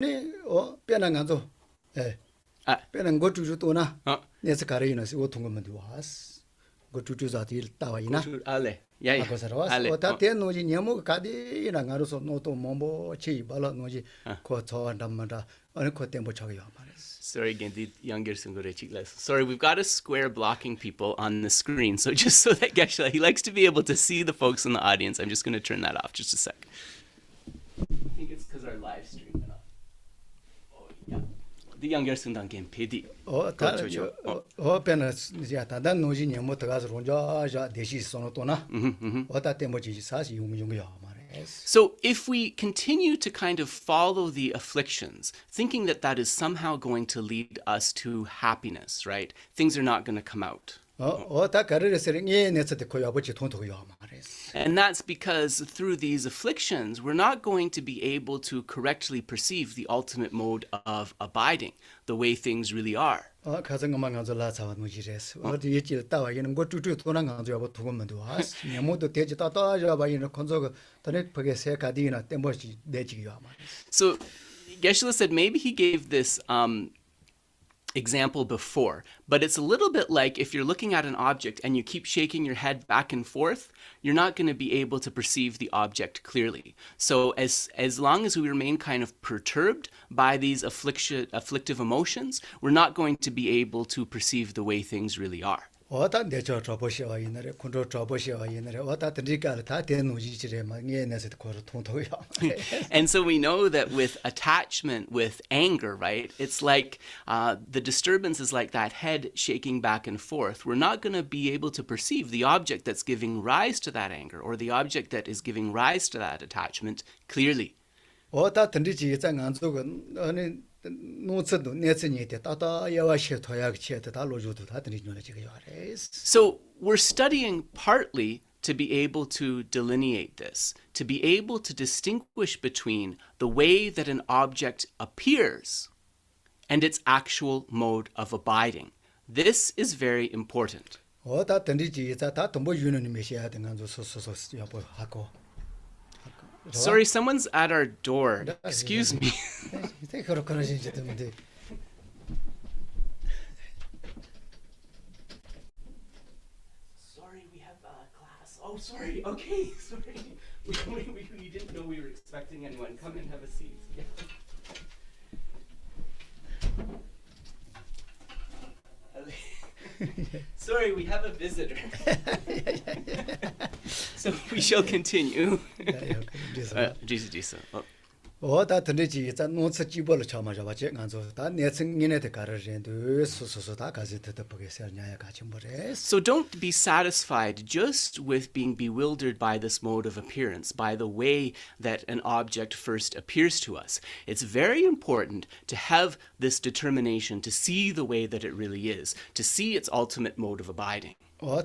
네, 변한 간도. 예. 변한 거 주주도나. 내서 가르이나 시 통금만 와스. 거 주주자들 따와이나. Ale. Yeah. 아고서라스. 어다 대노지 녀모 가디나 가로서 노도 몸보 치 발라 노지 코초 담마다 어느 코 템보 저기요 말했어. Sorry again, the younger Sorry, we've got a square blocking people on the screen. So just so that Geshe, he likes to be able to see the folks in the audience. I'm just going to turn that off just a sec. I think it's because our live stream went off. Oh, yeah. The younger Sundan game PD. 변한 이제 다다 노지 녀모 들어가서 혼자 대시 손도나. 어다 템보지 사시 용용요 말했어. So if we continue to kind of follow the afflictions, thinking that that is somehow going to lead us to happiness, right? Things are not going to come out. And that's because through these afflictions, we're not going to be able to correctly perceive the ultimate mode of abiding, the way things really are. So Geshe said maybe he gave this example before, but it's a little bit like if you're looking at an object and you keep shaking your head back and forth, you're not going to be able to perceive the object clearly. So as long as we remain kind of perturbed by these afflictive emotions, we're not going to be able to perceive the way things really are. And so we know that with attachment, with anger, right, it's like the disturbance is like that head shaking back and forth. We're not going to be able to perceive the object that's giving rise to that anger or the object that is giving rise to that attachment clearly. So we're studying partly to be able to delineate this, to be able to distinguish between the way that an object appears and its actual mode of abiding. This is very important. Sorry, someone's at our door. Excuse me. Sorry, we have class. Oh, sorry. Okay, sorry. We didn't know we were expecting anyone. Come and have a seat. Yeah. Sorry, we have a visitor. So we shall continue. So don't be satisfied just with being bewildered by this mode of appearance, by the way that an object first appears to us. It's very important to have this determination to see the way that it really is, to see its ultimate mode of abiding. And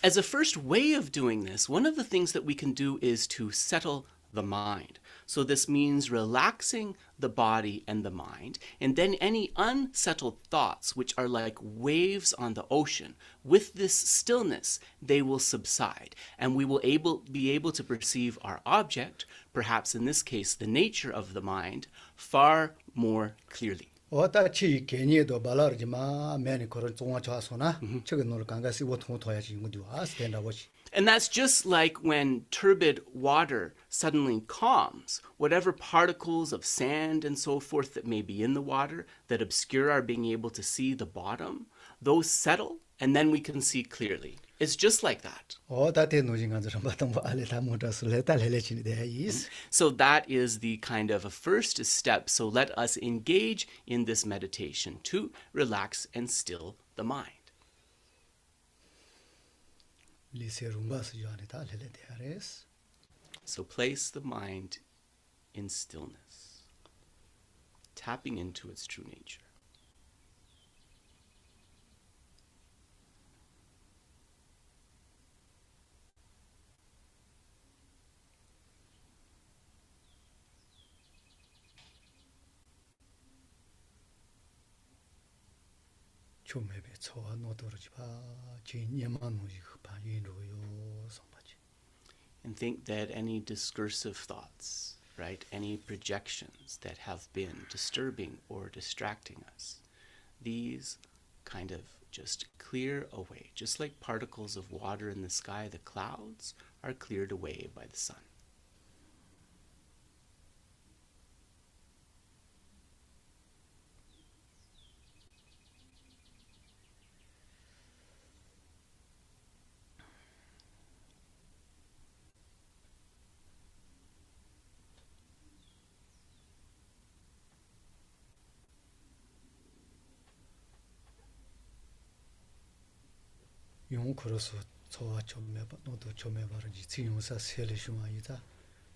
as a first way of doing this, one of the things that we can do is to settle the mind. So this means relaxing the body and the mind, and then any unsettled thoughts, which are like waves on the ocean, with this stillness, they will subside, and we will be able to perceive our object, perhaps in this case the nature of the mind, far more clearly. And that's just like when turbid water suddenly calms. Whatever particles of sand and so forth that may be in the water that obscure our being able to see the bottom, those settle and then we can see clearly. It's just like that. So that is the kind of a first step. So let us engage in this meditation to relax and still the mind. So place the mind in stillness, tapping into its true nature. 초매베 초와 노도르지 바 진예만무지 급한 인도요 성바지. And think that any discursive thoughts, right, any projections that have been disturbing or distracting us, these kind of just clear away. Just like particles of water in the sky, the clouds are cleared away by the sun. 용 그래서 초와 초매바 노도 초매바르지 지용사 셀레슈마이다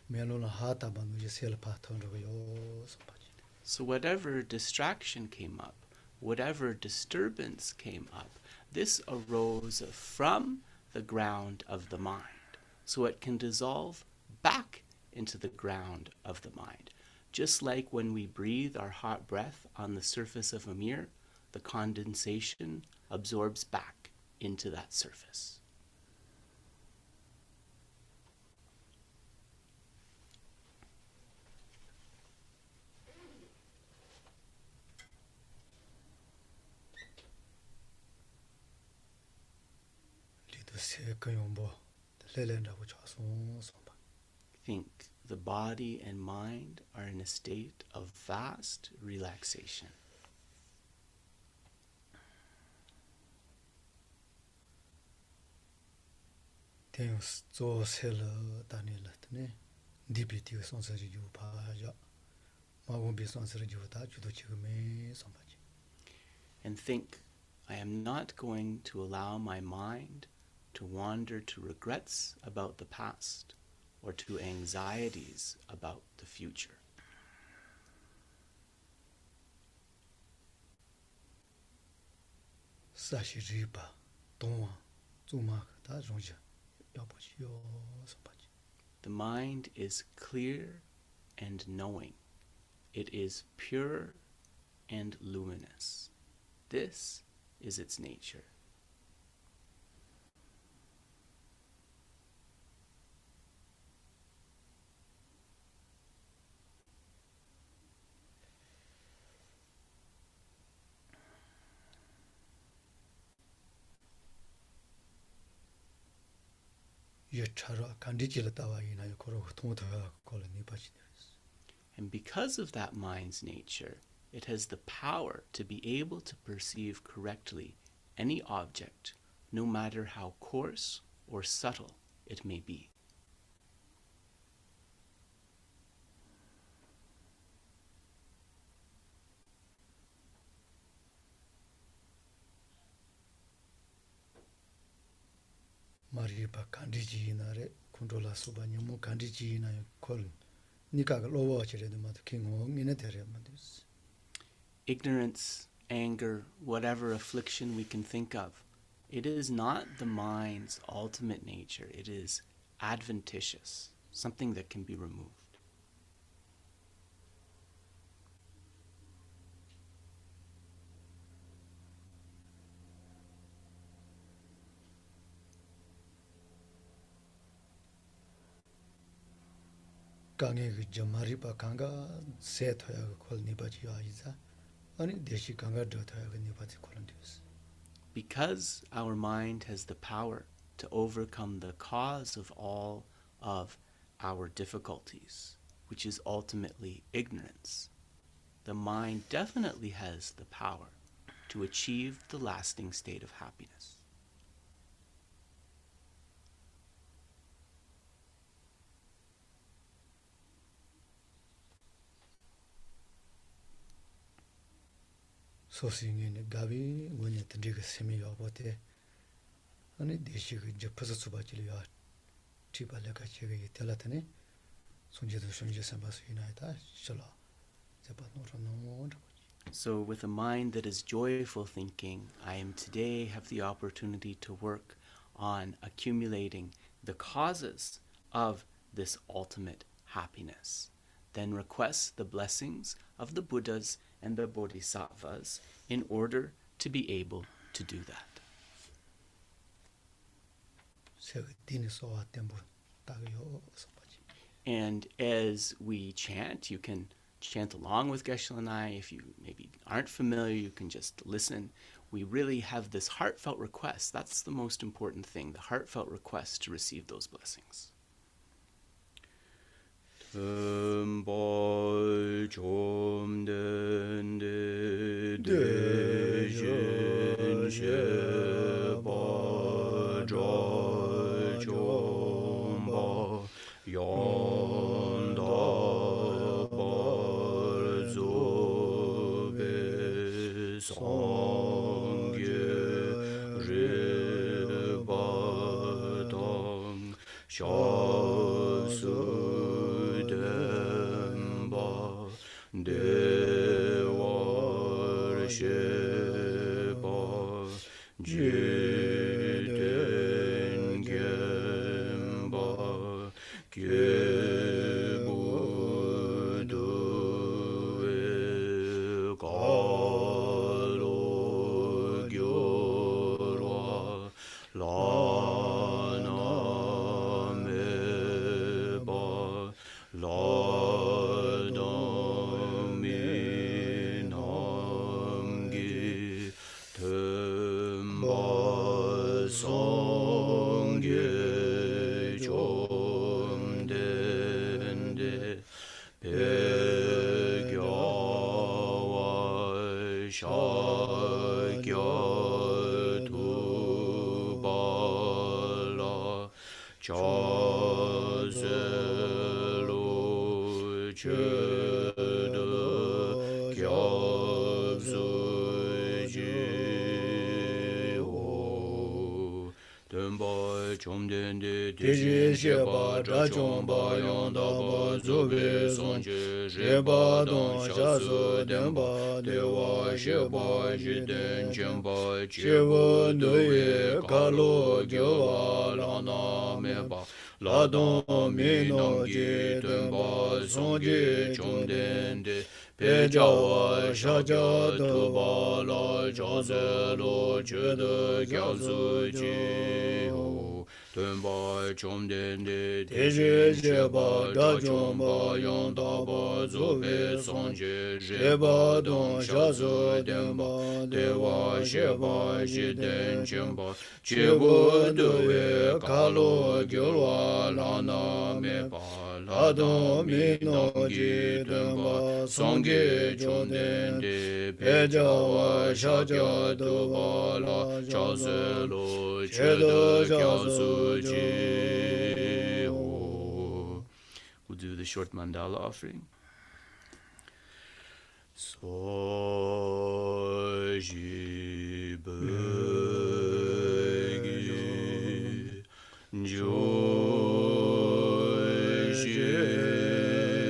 멜로나 하다바누지 셀파 tonro요 성바지. So whatever distraction came up, whatever disturbance came up, this arose from the ground of the mind. So it can dissolve back into the ground of the mind. Just like when we breathe our hot breath on the surface of a mirror, the condensation absorbs back into that surface. Think the body and mind are in a state of vast relaxation. And think, I am not going to allow my mind to wander to regrets about the past or to anxieties about the future. The mind is clear and knowing. It is pure and luminous. This is its nature. And because of that mind's nature, it has the power to be able to perceive correctly any object, no matter how coarse or subtle it may be. 마리바 간디지나레 컨트롤라 소바니모 간디지나 콜 니가가 로워치레도 마도 킹옹이네 데레만데스. Ignorance, anger, whatever affliction we can think of, it is not the mind's ultimate nature. It is adventitious, something that can be removed. 강에 그 점마리바 강가 세토야 콜 니바지 아이자 아니 대시 강가 더토야 그 니바지 콜란디스. Because our mind has the power to overcome the cause of all of our difficulties, which is ultimately ignorance, the mind definitely has the power to achieve the lasting state of happiness. 소싱이네 가비 원에 드리가 세미 여보테 아니 대시가 이제 퍼서 수바지려 티발레가 제가 tellatene 손제도 손제 삼바스 이나이다 실라 제바노로노. So with a mind that is joyful thinking, I am today have the opportunity to work on accumulating the causes of this ultimate happiness. Then request the blessings of the Buddhas and the Bodhisattvas in order to be able to do that. And as we chant, you can chant along with Geshe and I. If you maybe aren't familiar, you can just listen. We really have this heartfelt request. That's the most important thing, the heartfelt request to receive those blessings. We'll do the short mandala offering. So ji begi jo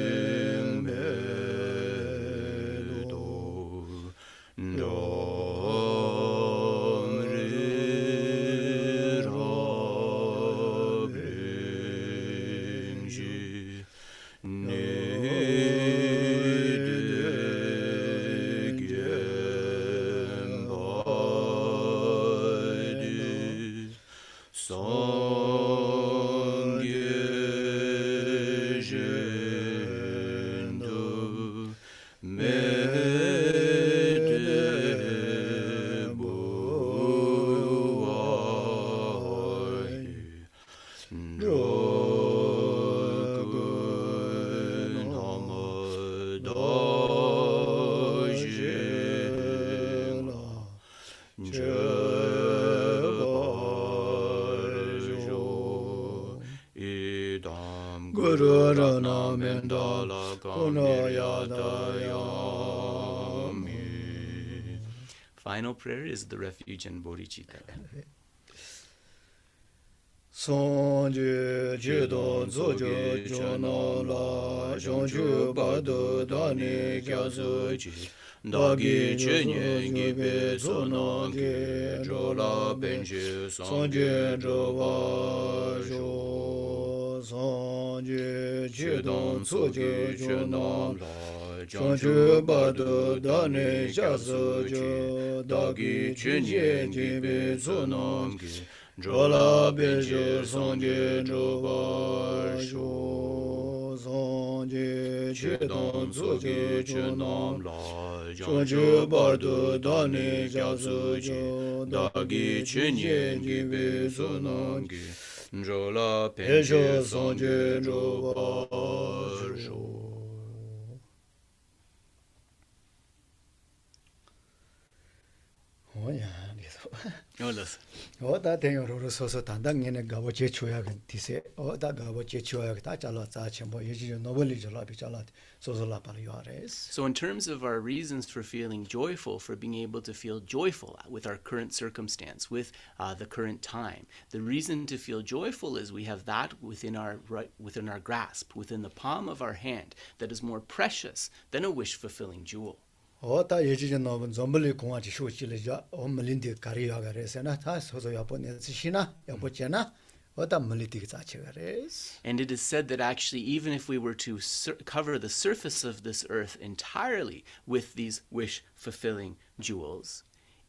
jing me do dom ri ra bing ji Final prayer is the refuge and bodhicitta. Sonju judo zojo jono la jonju bado dani gyalse dagi chenye gibe sono ge jola benje sonje joba jo sonje chedon Sogi tsoje Chenam jono La chonje Janju bardo Bardo dane Dane jaso Gyalse jo Dagi dagi chuje Chenyen jibe Gibe sono Sonam Gi Ola Jola beje Benje sonje Sanje joba Joba Sho sho sonje chedon Chedon tsoje Sogi jono Chenam La chonje Janju bardo Bardo dane Dane jaso Gyalse jo Dagi dagi chuje Chenyen jibe Gibe sono Sonam Gi Jola Benje Ejo sonje Sanje joba Joba Sho sho Oya, Yolas. oda tenyo roro soso tanda ngene gabo che choya gan tise oda gabo che choya ta chala cha chembo yeji nobeli jala bi chala soso la par yores. So, in terms of our reasons for feeling joyful, for being able to feel joyful with our current circumstance, with the current time, the reason to feel joyful is we have that within our grasp, within the palm of our hand, that is more precious than a wish-fulfilling jewel. oda yeji no zombeli konwa ji shu chi le ja o melindi kari ya gare se na ta soso ya po ne shina ya po chena oda meliti cha che gares. And it is said that actually, even if we were to cover the surface of this earth entirely with these wish-fulfilling jewels,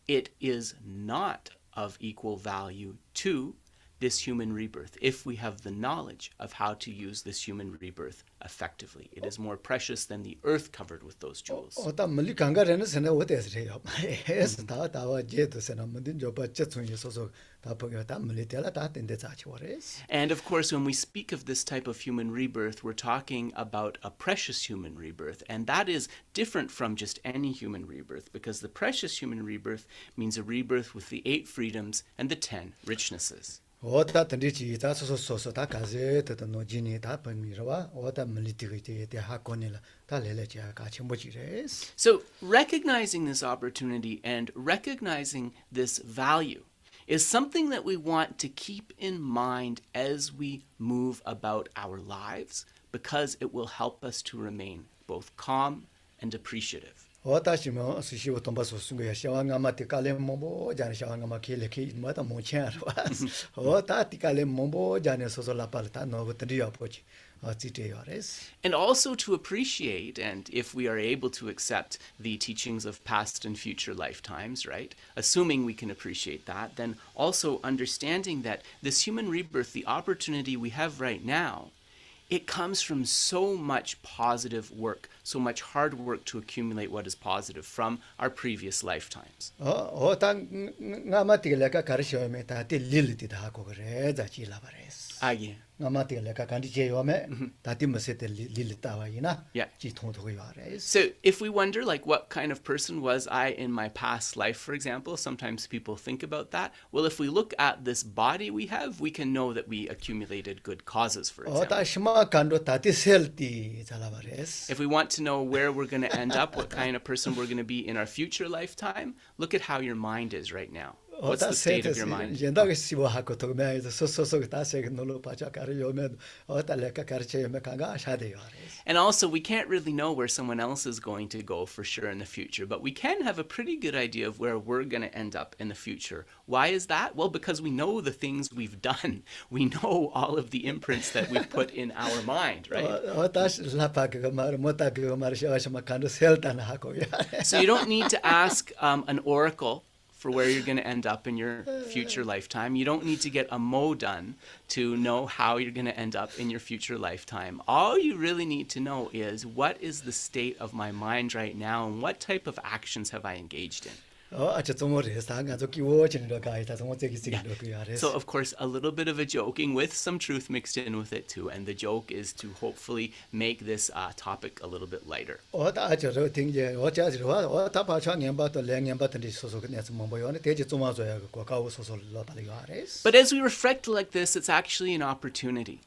it is not of equal value to this human rebirth if we have the knowledge of how to use this human rebirth effectively. It is more precious than the earth covered with those jewels. oda meli kanga ren se na oda se ya es ta ta wa je to se na mudin jo ba che chun ye soso ta po ta meli tela ta ten de cha che wores. And of course, when we speak of this type of human rebirth, we're talking about a precious human rebirth. And that is different from just any human rebirth, because the precious human rebirth means a rebirth with the 8 freedoms and the 10 richnesses. oda tandi chi ta soso ta ka ze ta no jini ta pa mi ra oda meli ti ge te ha ko ne la ta le le cha ka chen bo chi res. So, recognizing this opportunity and recognizing this value is something that we want to keep in mind as we move about our lives, because it will help us to remain both calm and appreciative. oda shi mo su shi wo ton ba so su ge sha wa nga ma te ka le mo bo ja ne sha wa nga ma ke le ke ma ta mo chen ra oda ti ka le mo bo ja ne soso la pa ta no bo tandi ya po chi a ti te ya res. And also to appreciate, and if we are able to accept the teachings of past and future lifetimes, right? Assuming we can appreciate that, then also understanding that this human rebirth, the opportunity we have right now, it comes from so much positive work, so much hard work to accumulate what is positive from our previous lifetimes. oda nga ma ti le ka kar sho me ta ti lil ti da ko re za chi la ba res. Yeah. nga ma ti le ka kan ti che yo me ta ti ma se te lil ta wa ina Yeah. chi thong tho ya res. So if we wonder, like, what kind of person was I in my past life, for example, sometimes people think about that. Well, if we look at this body we have, we can know that we accumulated good causes, for example. oda shima kan do ta ti sel ti za la ba res. If we want to know where we're going to end up, what kind of person we're going to be in our future lifetime, look at how your mind is right now. What's the state of your mind? Yenda ge sibo ha ko to me so ta se no lo pa cha kar yo me oda le ka kar che me ka ga sha de ya res. And also, we can't really know where someone else is going to go for sure in the future, but we can have a pretty good idea of where we're going to end up in the future. Why is that? Well, because we know the things we've done. We know all of the imprints that we've put in our mind, right? oda la pa ke mar mo ta ke mar sha ma kan do sel ta na ha ko ya. So you don't need to ask an oracle for where you're going to end up in your future lifetime. You don't need to get a mo done to know how you're going to end up in your future lifetime. All you really need to know is, what is the state of my mind right now, and what type of actions have I engaged in? a cha zomo re sa nga zo ki wo chen do ka ta zomo che ki sig do ku ya res. So, of course, a little bit of a joking with some truth mixed in with it too. And the joke is to hopefully make this topic a little bit lighter. oda a cha ro ting je o cha ji wa o ta pa cha ngen ba to le ngen ba ta di so so ne mo bo yo ne te ji zo ma zo ya ko ka wo so so la pa le ya res. But as we reflect like this, it's actually an opportunity.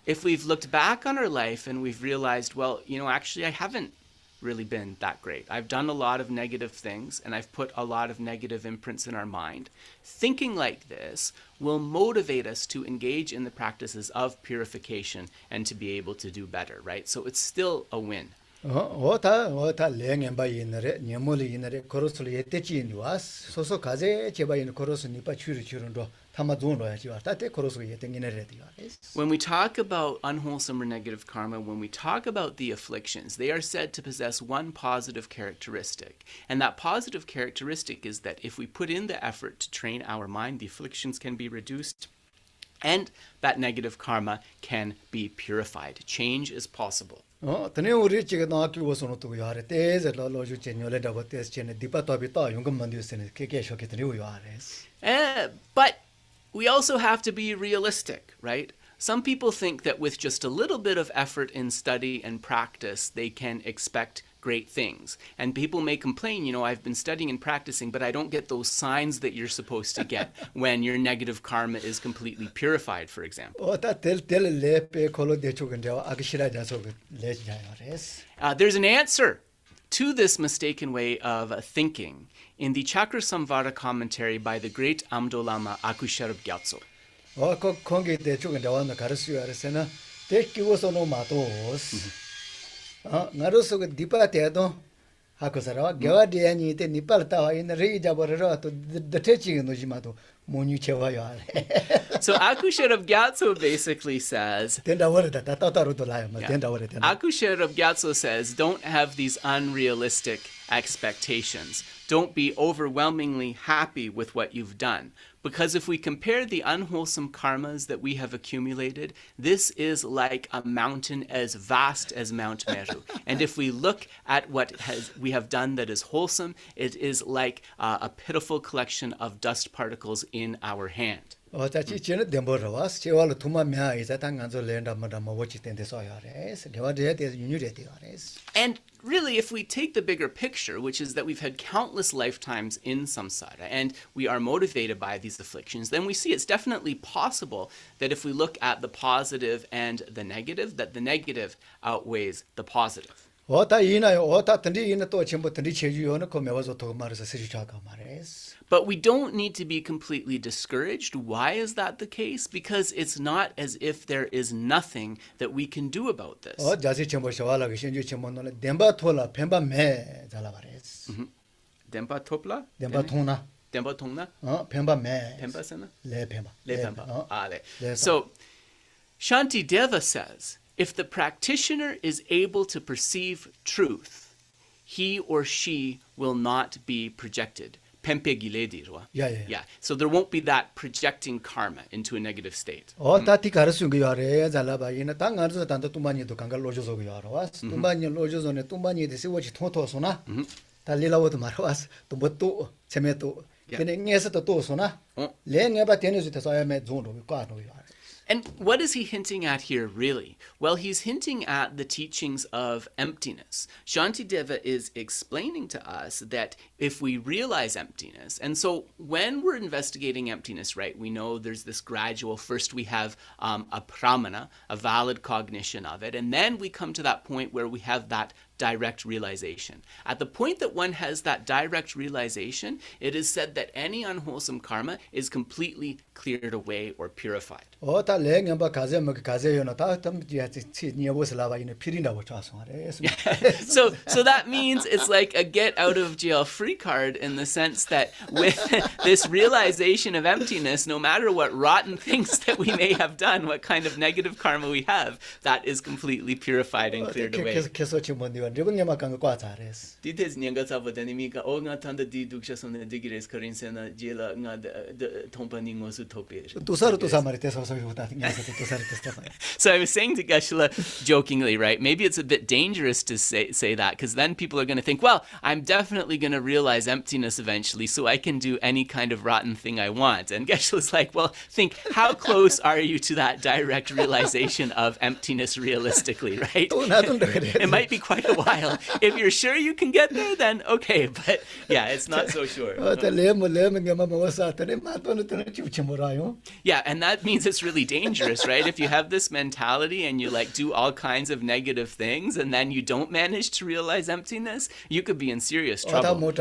If we've looked back on our life and we've realized, well, actually I haven't really been that great. I've done a lot of negative things, and I've put a lot of negative imprints in our mind. Thinking like this will motivate us to engage in the practices of purification and to be able to do better, right? So it's still a win. 오타 랭엠바 이너레 녀몰이 이너레 코로스로 예때지인 와스 소소 가제 제바인 코로스 니빠 추르추른도 타마존로야지 와 따테 코로스 예땡이네레디 와레스. When we talk about unwholesome or negative karma, when we talk about the afflictions, they are said to possess one positive characteristic. And that positive characteristic is that if we put in the effort to train our mind, the afflictions can be reduced and that negative karma can be purified. Change is possible. tene uri chiga na ki wosono to yare teze lo lo ju chenyole da botes chene dipa to bita yungam mandu sene ke shoke tene u yares. But we also have to be realistic, right? Some people think that with just a little bit of effort in study and practice, they can expect great things. And people may complain, I've been studying and practicing, but I don't get those signs that you're supposed to get when your negative karma is completely purified, for example. There's an answer to this mistaken way of thinking in the Chakrasamvara commentary by the great Amdolama Akusharab Gyalse. ngaruso dipa tedo hakosara gewadi ani te nipal tawa in re jaboro to the teaching no jimato monyu chewa yare. So Akusharab Gyalse basically says Akusharab Gyalse says don't have these unrealistic expectations. Don't be overwhelmingly happy with what you've done. Because if we compare the unwholesome karmas that we have accumulated, this is like a mountain as vast as Mount Meru. And if we look at what we have done that is wholesome, it is like a pitiful collection of dust particles in our hand. And really, if we take the bigger picture, which is that we've had countless lifetimes in samsara and we are motivated by these afflictions, then we see it's definitely possible that if we look at the positive and the negative, that the negative outweighs the positive. But we don't need to be completely discouraged. Why is that the case? Because it's not as if there is nothing that we can do about this. Dempa topla? Dempa tongna? Pemba sena? Le pemba. So, Shantideva says, if the practitioner is able to perceive truth, he or she will not be projected. Yeah. So there won't be that projecting karma into a negative state. And what is he hinting at here, really? Well, he's hinting at the teachings of emptiness. Shantideva is explaining to us that if we realize emptiness, and so when we're investigating emptiness, right, we know there's this gradual, first we have a pramana, a valid cognition of it, and then we come to that point where we have that direct realization. At the point that one has that direct realization, it is said that any unwholesome karma is completely cleared away or purified. So that means it's like a get out of jail free card in the sense that with this realization of emptiness, no matter what rotten things that we may have done, what kind of negative karma we have, that is completely purified and cleared away. Details nyanga sabo denimika o nga tanda di duksha sone digires karin sena jela nga tompa ningo su tope. So I was saying to Geshe jokingly, right? Maybe it's a bit dangerous to say that because then people are going to think, well, I'm definitely going to realize emptiness eventually, so I can do any kind of rotten thing I want. And Geshe's like, well, think how close are you to that direct realization of emptiness realistically, right? It might be quite a while. If you're sure you can get there, then okay. But yeah, it's not so sure. Yeah, and that means it's really dangerous, right? If you have this mentality and you like do all kinds of negative things and then you don't manage to realize emptiness, you could be in serious trouble.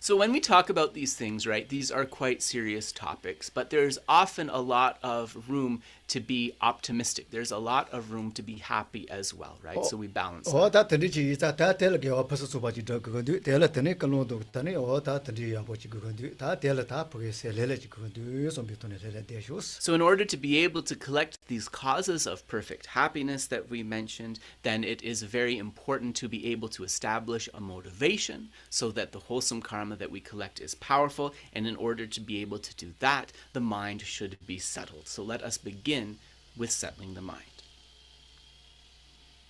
So when we talk about these things, right, these are quite serious topics, but there's often a lot of room to be optimistic. There's a lot of room to be happy as well, right? So we balance that. 다 던지지 다 텔게 와퍼서 수바지 더 그건데 텔라 테네 kalon도 테네 다 던지 야보지 그건데 다 텔라 다 보게 셀레지 그건데 좀 비토네 셀레 대쇼스. So in order to be able to collect these causes of perfect happiness that we mentioned, then it is very important to be able to establish a motivation so that the wholesome karma that we collect is powerful. And in order to be able to do that, the mind should be settled. So let us begin with settling the mind.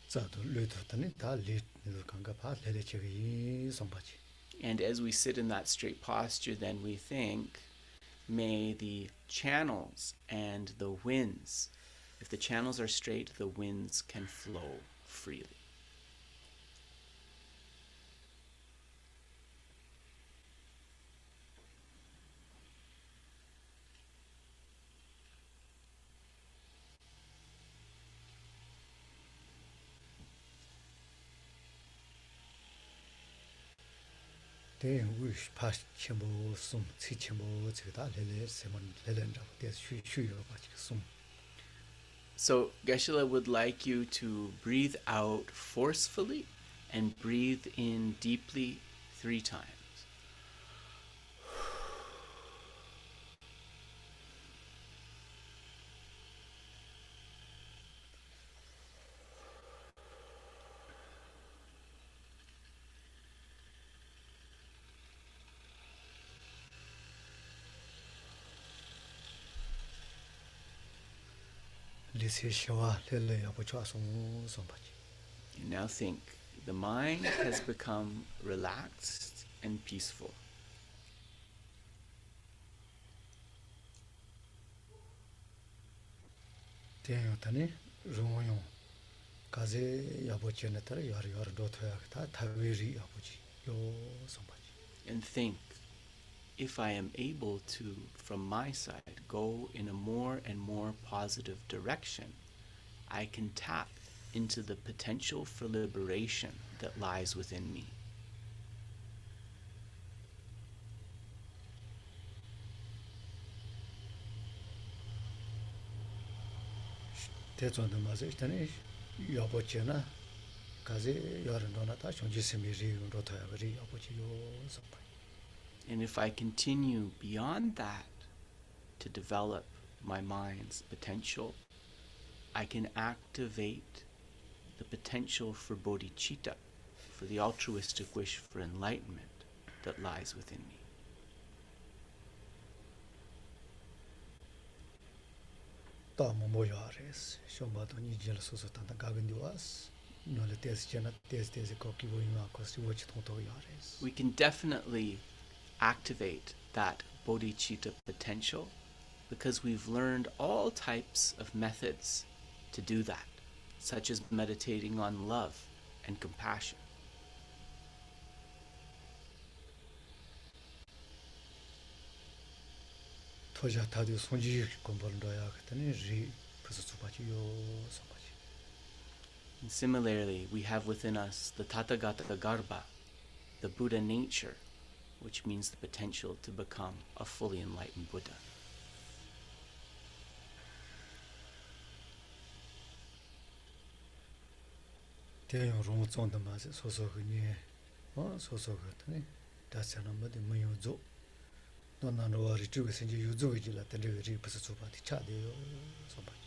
자도 르도 테네 다 리드 강가 파 렐레치기 som바지. And as we sit in that straight posture, then we think, may the channels and the winds, if the channels are straight, the winds can flow freely. 대 위시 파스 쳔보 숨 치쳔보 저다 렐레 세먼 렐렌다 대 슈슈요 바지 숨. So Geshe would like you to breathe out forcefully and breathe in deeply 3 times. 리세 셔와 렐레 야보 촤송 som바지. You now think the mind has become relaxed and peaceful. 대요 테네 롱용 가제 야보 쳔네터 야르 도토야 다 타위리 야보지 요 som바지. And think, if I am able to, from my side, go in a more and more positive direction, I can tap into the potential for liberation that lies within me. 대존도 맞아 있다네 야보 쳔나 가제 야르 도나타 존지스미 리 도토야 리 야보지 요 som바지. And if I continue beyond that to develop my mind's potential, I can activate the potential for bodhicitta, for the altruistic wish for enlightenment that lies within me. 다 모모야레스 쇼마도 니질 소소 탄다 가근디와스 노레 테스 쳔나 테스 코키 보이마 코스 워치 통토야레스. We can definitely activate that bodhicitta potential because we've learned all types of methods to do that, such as meditating on love and compassion. 토자 타디 손지 공부를 그랬더니 리 그래서 수바지 요 som바지. And similarly, we have within us the Tathagata Garbha, the Buddha nature, which means the potential to become a fully enlightened Buddha. 대용 롱 zonda 마세 소소그니 소소 같으니 다스나마데 무요조 너나노와리 주게 생지 유조이지라 텐데리 부스 수바디 차데요 som바지.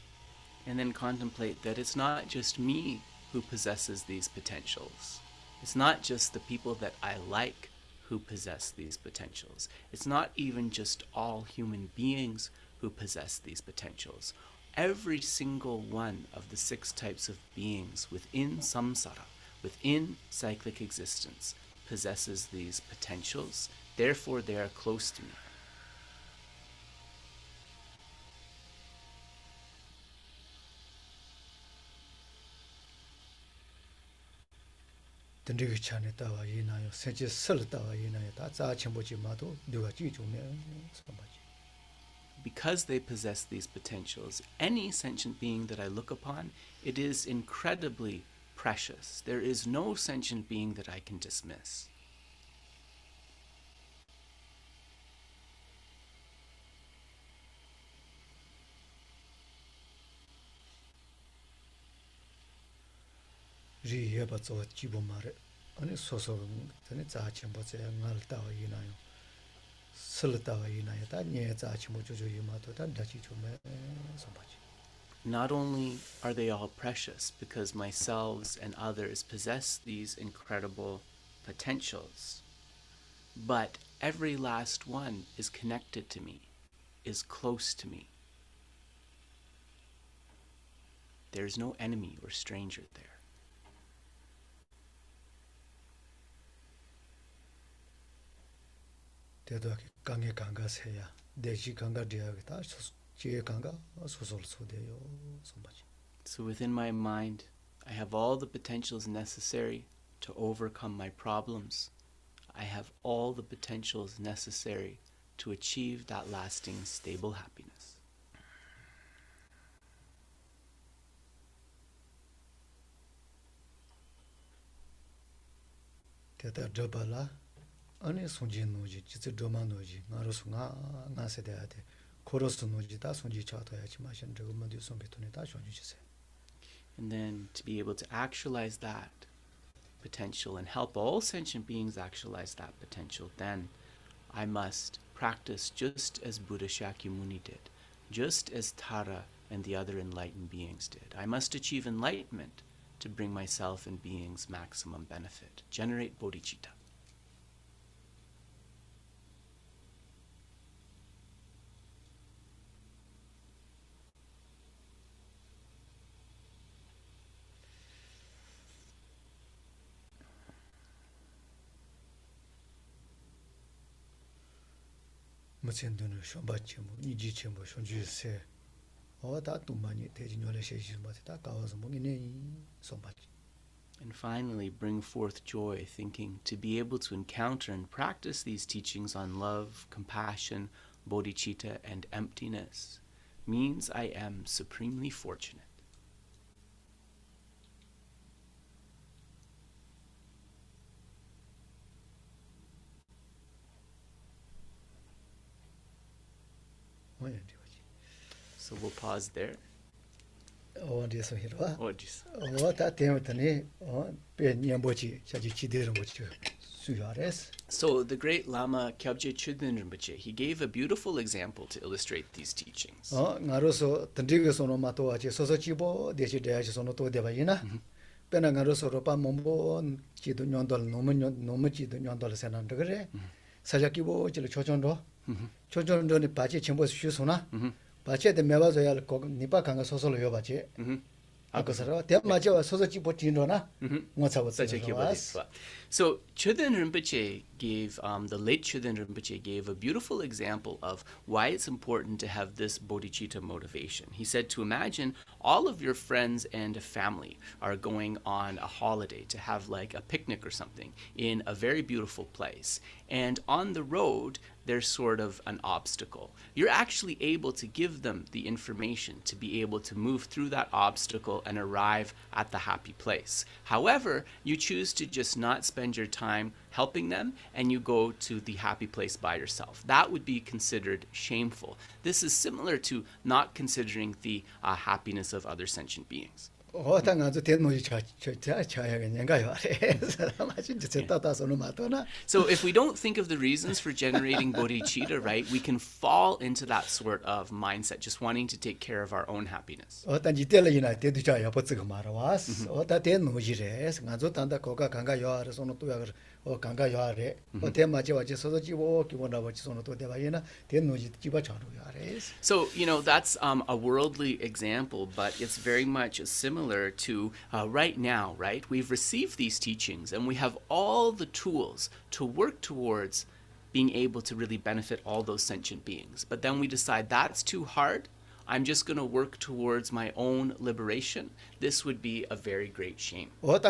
And then contemplate that it's not just me who possesses these potentials. It's not just the people that I like who possess these potentials. It's not even just all human beings who possess these potentials. Every single one of the 6 types of beings within samsara, within cyclic existence, possesses these potentials. Therefore, they are close to me. 텐데기 차네 따와 이나요 세제 설 따와 이나요 다자 첨보지 마도 누가 지중네 som바지. Because they possess these potentials, any sentient being that I look upon, it is incredibly precious. There is no sentient being that I can dismiss. ri yeba zo jibo mare. Ani soso tani za chenpo ze ngal tawa yinayo. Sil tawa yinayo ta nye za chenpo jojo yimato ta dachi chume sombachi. Not only are they all precious because myself and others possess these incredible potentials, but every last one is connected to me, is close to me. There's no enemy or stranger there. Dedo kange kanga seya, deji kanga diya ta jiye kanga sosol sodeyo sombachi. So within my mind, I have all the potentials necessary to overcome my problems. I have all the potentials necessary to achieve that lasting, stable happiness. Teta drabala, ane sonji noji, jitsi drama noji, ngarosu nga sedeyate, korosu noji ta sonji chato ya chimashin drago mandi sombi tuni ta shonji chise. And then to be able to actualize that potential and help all sentient beings actualize that potential, then I must practice just as Buddha Shakyamuni did, just as Tara and the other enlightened beings did. I must achieve enlightenment to bring myself and beings maximum benefit, generate bodhicitta. Mutsendunu shomba chimbo, niji chimbo, shonju se, owa ta tumani teji nyole sheshi sombati ta kawazu mungi ne sombachi. And finally, bring forth joy, thinking to be able to encounter and practice these teachings on love, compassion, bodhicitta, and emptiness means I am supremely fortunate. So we'll pause there. Owa deso hirwa. Oh, jeez. Owa ta temetani, pe nyambochi, chaji chidero mochi suyares. So the great Lama Kyabje Chödön Rinpoche, he gave a beautiful example to illustrate these teachings. Ngaroso tandriga sono mato wachi soso chibo dechi deyachi sono to deba yina. Pena ngaroso ropa mombo chido nyondol nomu chido nyondol senandagare. Sajakibo chilo chochondo. Chochondo ni pachi chimbo shu sona. Pachi de mewa zoyal nipa kanga sosolo yo pachi. Akosara te macho soso chibo tindo na. So Chödön Rinpoche gave, the late Chödön Rinpoche gave a beautiful example of why it's important to have this bodhicitta motivation. He said to imagine all of your friends and family are going on a holiday to have like a picnic or something in a very beautiful place. And on the road, there's sort of an obstacle. You're actually able to give them the information to be able to move through that obstacle and arrive at the happy place. However, you choose to just not spend your time helping them and you go to the happy place by yourself. That would be considered shameful. This is similar to not considering the happiness of other sentient beings. So if we don't think of the reasons for generating bodhicitta, right, we can fall into that sort of mindset, just wanting to take care of our own happiness. So, that's a worldly example, but it's very much similar to right now, right? We've received these teachings and we have all the tools to work towards being able to really benefit all those sentient beings. But then we decide that's too hard. I'm just going to work towards my own liberation. This would be a very great shame. And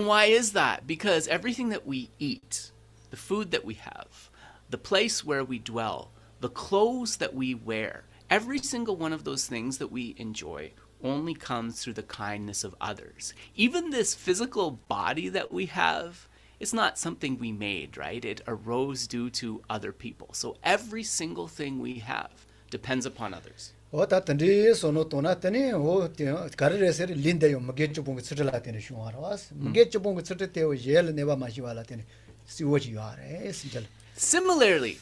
why is that? Because everything that we eat, the food that we have, the place where we dwell, the clothes that we wear, every single one of those things that we enjoy only comes through the kindness of others. Even this physical body that we have it's not something we made, right? It arose due to other people. So every single thing we have depends upon others. 오다 던디 소노 토나더니 오 가르레서 린데 요 먹게 좀 쓰들라 되는 슈와라스 먹게 좀 쓰들 때요 예를 내봐 마시와라 되는 시워지 요아레 진짜 Similarly,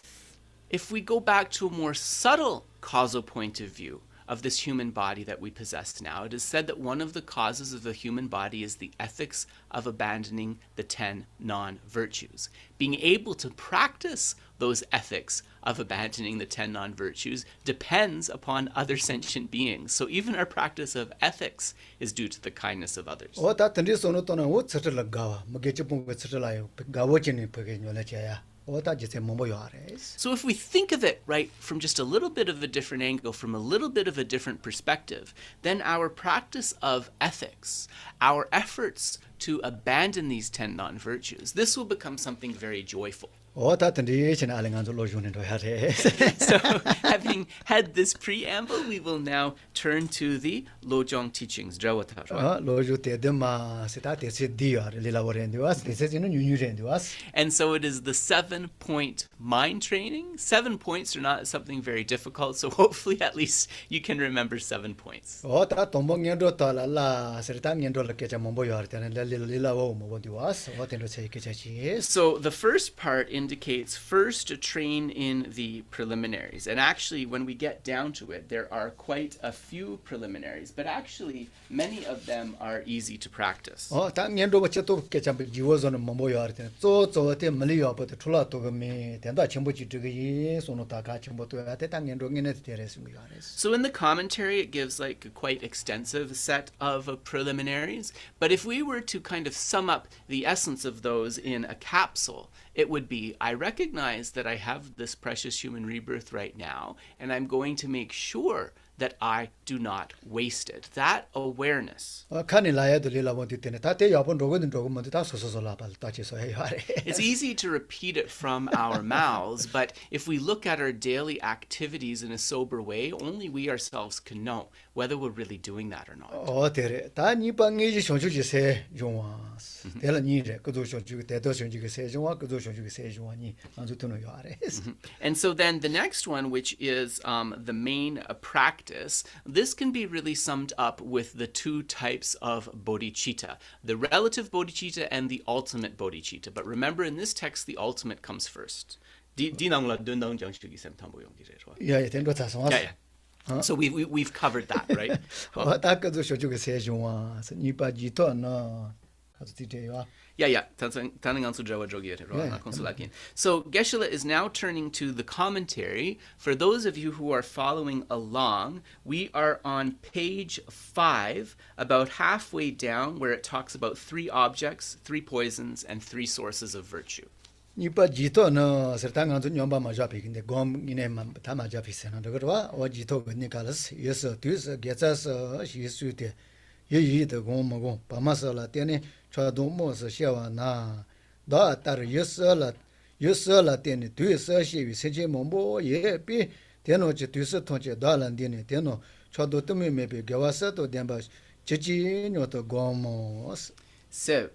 if we go back to a more subtle causal point of view of this human body that we possess now, it is said that one of the causes of the human body is the ethics of abandoning the 10 non-virtues. Being able to practice those ethics of abandoning the 10 non-virtues depends upon other sentient beings. So even our practice of ethics is due to the kindness of others. 오다 던디 소노 토나 오 쓰들라 가와 먹게 좀 쓰들라요 가워지니 버게 뇨래자야 오다 지세 뭐뭐 요아레 So if we think of it, right, from just a little bit of a different angle, from a little bit of a different perspective, then our practice of ethics, our efforts to abandon these 10 non-virtues, this will become something very joyful. 오다 던디 신 알랭한조 로주는 도 하레 So having had this preamble, we will now turn to the Lojong teachings. 로주 때데마 세다 데세 디어 릴라워렌디와스 데세지는 유뉴렌디와스 And so it is the 7-point mind training. 7 points are not something very difficult, so hopefully at least you can remember 7 points. 오다 동봉년도 달라 세르당년도 르케자 뭐뭐 요아르테는 릴라워 뭐디와스 오텐도 세케자치 So the first part indicates first to train in the preliminaries. And actually, when we get down to it, there are quite a few preliminaries, but actually many of them are easy to practice. 당년도 버쳐도 깨자 지워서는 뭐뭐 요아르테는 쪼쪼테 멀리요버도 출라도금이 된다 전부지 저기 소노다가 전부도 야테 당년도 녜네 데레스미 요아레스 So in the commentary, it gives like a quite extensive set of preliminaries. But if we were to kind of sum up the essence of those in a capsule, it would be, I recognize that I have this precious human rebirth right now, and I'm going to make sure that I do not waste it. That awareness. 카닐라야도 릴라본디 때네 다때 여번 로고든 로고먼데 다 소소소라발 따지서 해야래 It's easy to repeat it from our mouths, but if we look at our daily activities in a sober way, only we ourselves can know whether we're really doing that or not. 데레 다 니방이 쇼주지 세 용와 데라 니레 그도 쇼주 데도 쇼주기 세 용와 그도 쇼주기 세 용와니 아주 드노 요아레 And so then the next one, which is the main practice, this can be really summed up with the two types of bodhicitta, the relative bodhicitta and the ultimate bodhicitta. But remember, in this text, the ultimate comes first. 야야 된거 자성와 So we've covered that, right? 다 그도 쇼주기 세 용와 니바지토 나 가서 디테요 So Geshe is now turning to the commentary. For those of you who are following along, we are on page 5, about halfway down, where it talks about 3 objects, 3 poisons, and 3 sources of virtue. 니바지토 나 설탕한도 냠바 마자비 근데 곰 이네만 다 마자비 세나 그러와 어지토 니카르스 예서 뒤서 게자서 시수데 예이데 곰고 바마서라 때네 차도모서 샤와나 다 따르 예서라 때네 뒤서 시위 세제 몽보 예비 데노지 뒤서 통제 달란데네 데노 차도 뜨메메베 겨와서도 덴바 지지뇨도 곰모스 So,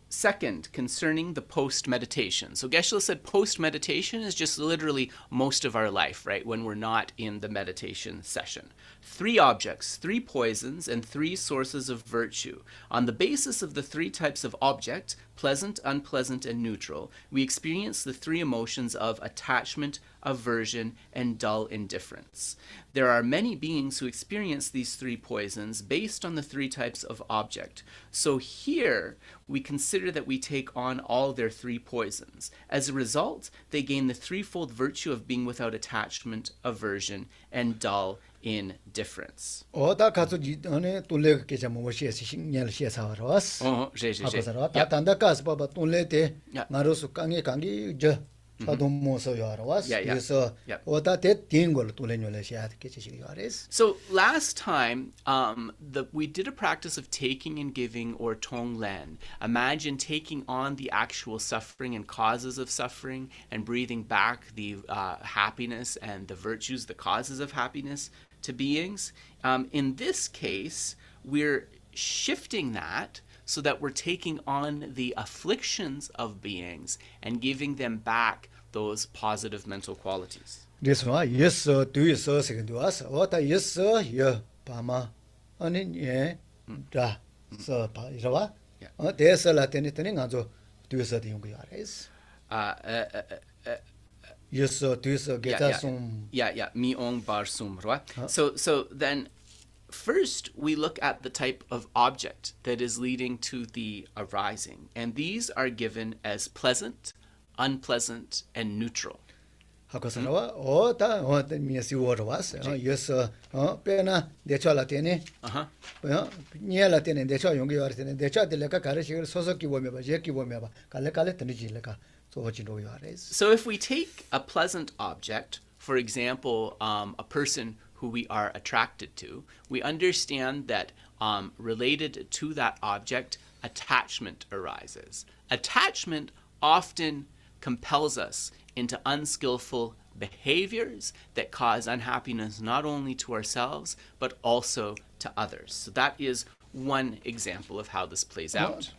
second, concerning the post-meditation. So Geshe said post-meditation is just literally most of our life, right, when we're not in the meditation session. 3 objects, 3 poisons, and 3 sources of virtue. On the basis of the 3 types of object, pleasant, unpleasant, and neutral, we experience the 3 emotions of attachment, aversion, and dull indifference. There are many beings who experience these 3 poisons based on the 3 types of object. So here, we consider that we take on all their 3 poisons. As a result, they gain the 3-fold virtue of being without attachment, aversion, and dull indifference. 오다 가서 지네 돌레 게자 뭐 시에서 신년 시에서라스 아버서라 다단다 가서 봐봐 돌레데 나로스 강에 강기 저 차도모서 요라스 그래서 오다 대된 걸로 돌레뇨레 시야 게지시 요레스. So last time we did a practice of taking and giving or tonglen. Imagine taking on the actual suffering and causes of suffering and breathing back the happiness and the virtues, the causes of happiness to beings. In this case, we're shifting that so that we're taking on the afflictions of beings and giving them back those positive mental qualities. This one, yes, sir, do you so second to us? What a yes, sir, yeah, Pama. And in ye, da, sir, pa, is what? Yeah. There's a Latin thing, and so do you say the young guys? Yes, sir, do you so get us some. Yeah, mi ong bar sum, right? So then first we look at the type of object that is leading to the arising, and these are given as pleasant, unpleasant, and neutral. Hakosarawa, or the Miasi water was, yes, Pena, de Cholatene, near Latin and de Cho Young Yartin, de Chat de Leca Karashi, Sosoki Womeba, Jackie Womeba, Kalekale, Tanijileka. So what you know you are is. So if we take a pleasant object, for example, a person who we are attracted to, we understand that related to that object, attachment arises. Attachment often compels us into unskillful behaviors that cause unhappiness not only to ourselves, but also to others. So that is one example of how this plays out.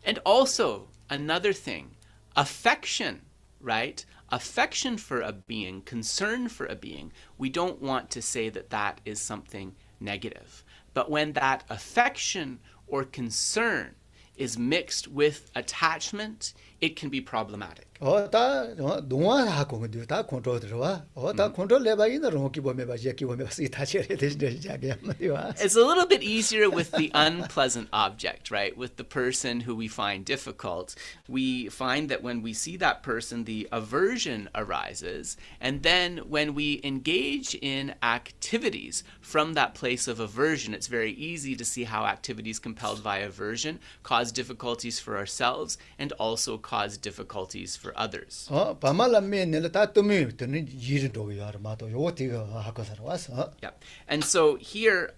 And also, another thing, affection, right? Affection for a being, concern for a being, we don't want to say that that is something negative. But when that affection or concern is mixed with attachment, it can be problematic. It's a little bit easier with the unpleasant object, right? With the person who we find difficult. We find that when we see that person, the aversion arises. And then when we engage in activities from that place of aversion, it's very easy to see how activities compelled by aversion cause difficulties for ourselves and also cause difficulties for others. Yeah. And so here,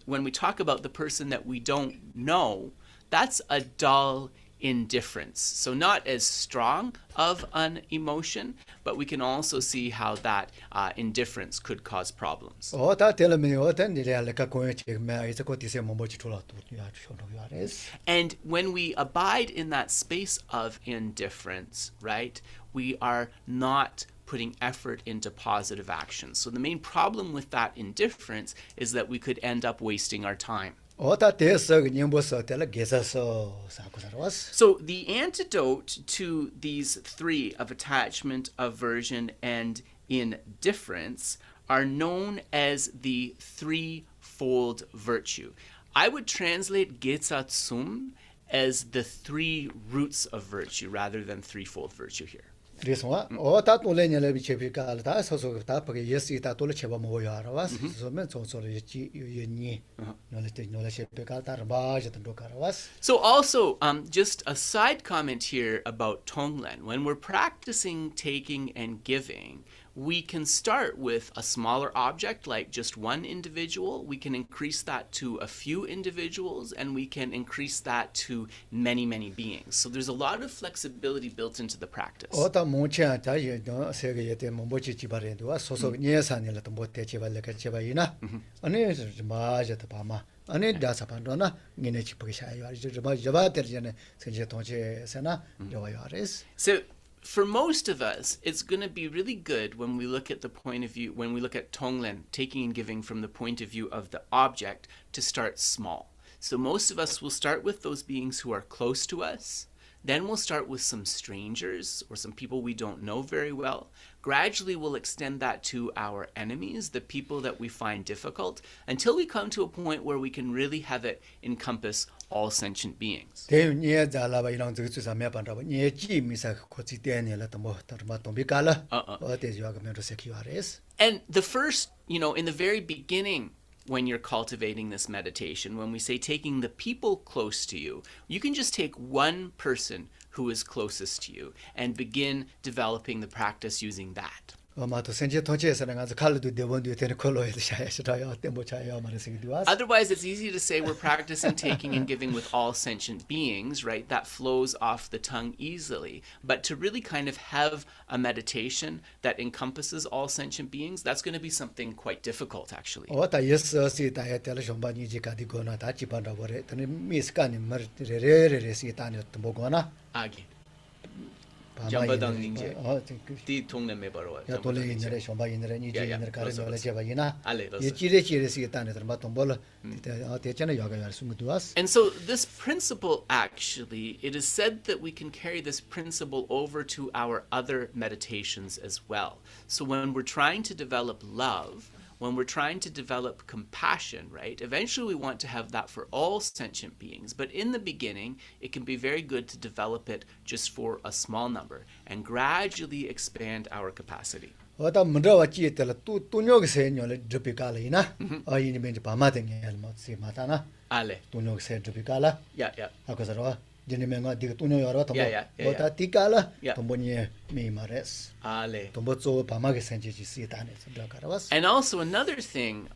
when we talk about the person that we don't know, that's a dull indifference. So not as strong of an emotion, but we can also see how that indifference could cause problems. And when we abide in that space of indifference, right, we are not putting effort into positive actions. So the main problem with that indifference is that we could end up wasting our time. So the antidote to these three of attachment, aversion, and indifference are known as the threefold virtue. I would translate Getsatsum as the three roots of virtue rather than threefold virtue here. This one, or that will let you check out that also that yes, it at all cheba moya was so meant also you So also, just a side comment here about Tonglen. When we're practicing taking and giving, we can start with a smaller object like just one individual. We can increase that to a few individuals, and we can increase that to many, many beings. So there's a lot of flexibility built into the practice. So for most of us, it's going to be really good when we look at the point of view, when we look at Tonglen, taking and giving from the point of view of the object, to start small. So most of us will start with those beings who are close to us. Then we'll start with some strangers or some people we don't know very well. Gradually, we'll extend that to our enemies, the people that we find difficult, until we come to a point where we can really have it encompass all sentient beings. And the first, in the very beginning, when you're cultivating this meditation, when we say taking the people close to you, you can just take one person who is closest to you and begin developing the practice using that. 마도 생제 통치에서는 아주 칼로도 대본도 되는 컬러에도 샤야시라요. 템보 차야 말해서기 되었어. Otherwise, it's easy to say we're practicing taking and giving with all sentient beings, right? That flows off the tongue easily. But to really kind of have a meditation that encompasses all sentient beings, that's going to be something quite difficult, actually. 어다 예스시 다야 텔레션바니지 가디고나 다치반다 버레. 근데 미스카니 머레레레시 다니 뭐거나. Agi. jambadan ninje. Di tongne me baro. Ya tole inere shomba inere ni je inere kare no le cheba ina. Ale, Ye chire chire si tane terma tombol. Te chana yoga yar sumuduas. And so this principle, actually, it is said that we can carry this principle over to our other meditations as well. So when we're trying to develop love, when we're trying to develop compassion, right? Eventually we want to have that for all sentient beings, but in the beginning, it can be very good to develop it just for a small number and gradually expand our capacity. Oda mundawa chi tela tu nyog se nyole drupikala ina. Ayini benji pama tenge elmo si matana. Ale. Tu nyog se drupikala. Yeah. Akosaro jeni menga diga tu nyog yaro tombo. Yeah. Oda tikala Yeah. tombo nye me mares. Ale. Tombo zo pama ke senji chi si tane karawas. And also another thing,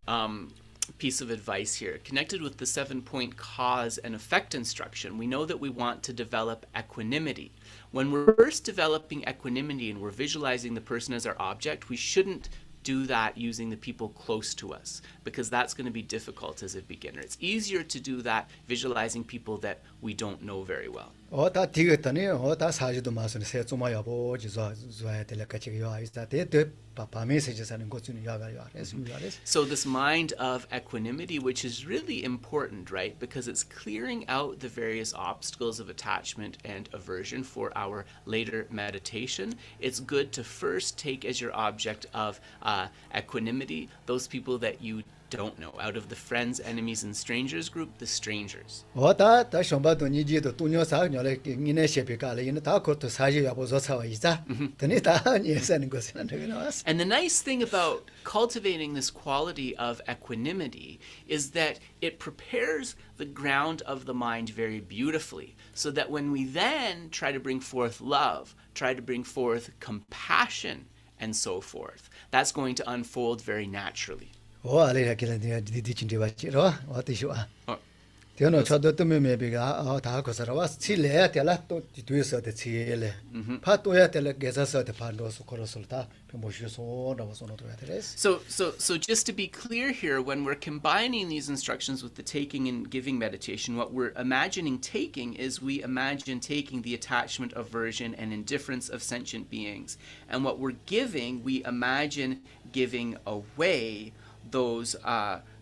piece of advice here, connected with the 7-point cause and effect instruction, we know that we want to develop equanimity. When we're first developing equanimity and we're visualizing the person as our object, we shouldn't do that using the people close to us, because that's going to be difficult as a beginner. It's easier to do that visualizing people that we don't know very well. Oda tigetani oda sajido masune se tsuma yabo jizo zoya tele kachi yo aista te papa messages and go to yaga yares. So this mind of equanimity, which is really important, right? Because it's clearing out the various obstacles of attachment and aversion for our later meditation. It's good to first take as your object of equanimity those people that you don't know. Out of the friends, enemies, and strangers group, the strangers. Oda ta shomba to ni ji to tunyo sa nyole ngine shepikala ina ta ko to saji yabo zo sa waisa. Tani ta ni sen go sen ndegnas. And the nice thing about cultivating this quality of equanimity is that it prepares the ground of the mind very beautifully, so that when we then try to bring forth love, try to bring forth compassion, and so forth, that's going to unfold very naturally. O ale ya kila di chindi wachi ro o ti shua. Teno chado to me biga ta ko sara was chi le tela to tu so de chi le. Pa to ya tela gesa so de pa no so ko resulta pe mo shi so na so no to ya teres. So just to be clear here, when we're combining these instructions with the taking and giving meditation, what we're imagining taking is we imagine taking the attachment, aversion, and indifference of sentient beings. And what we're giving, we imagine giving away those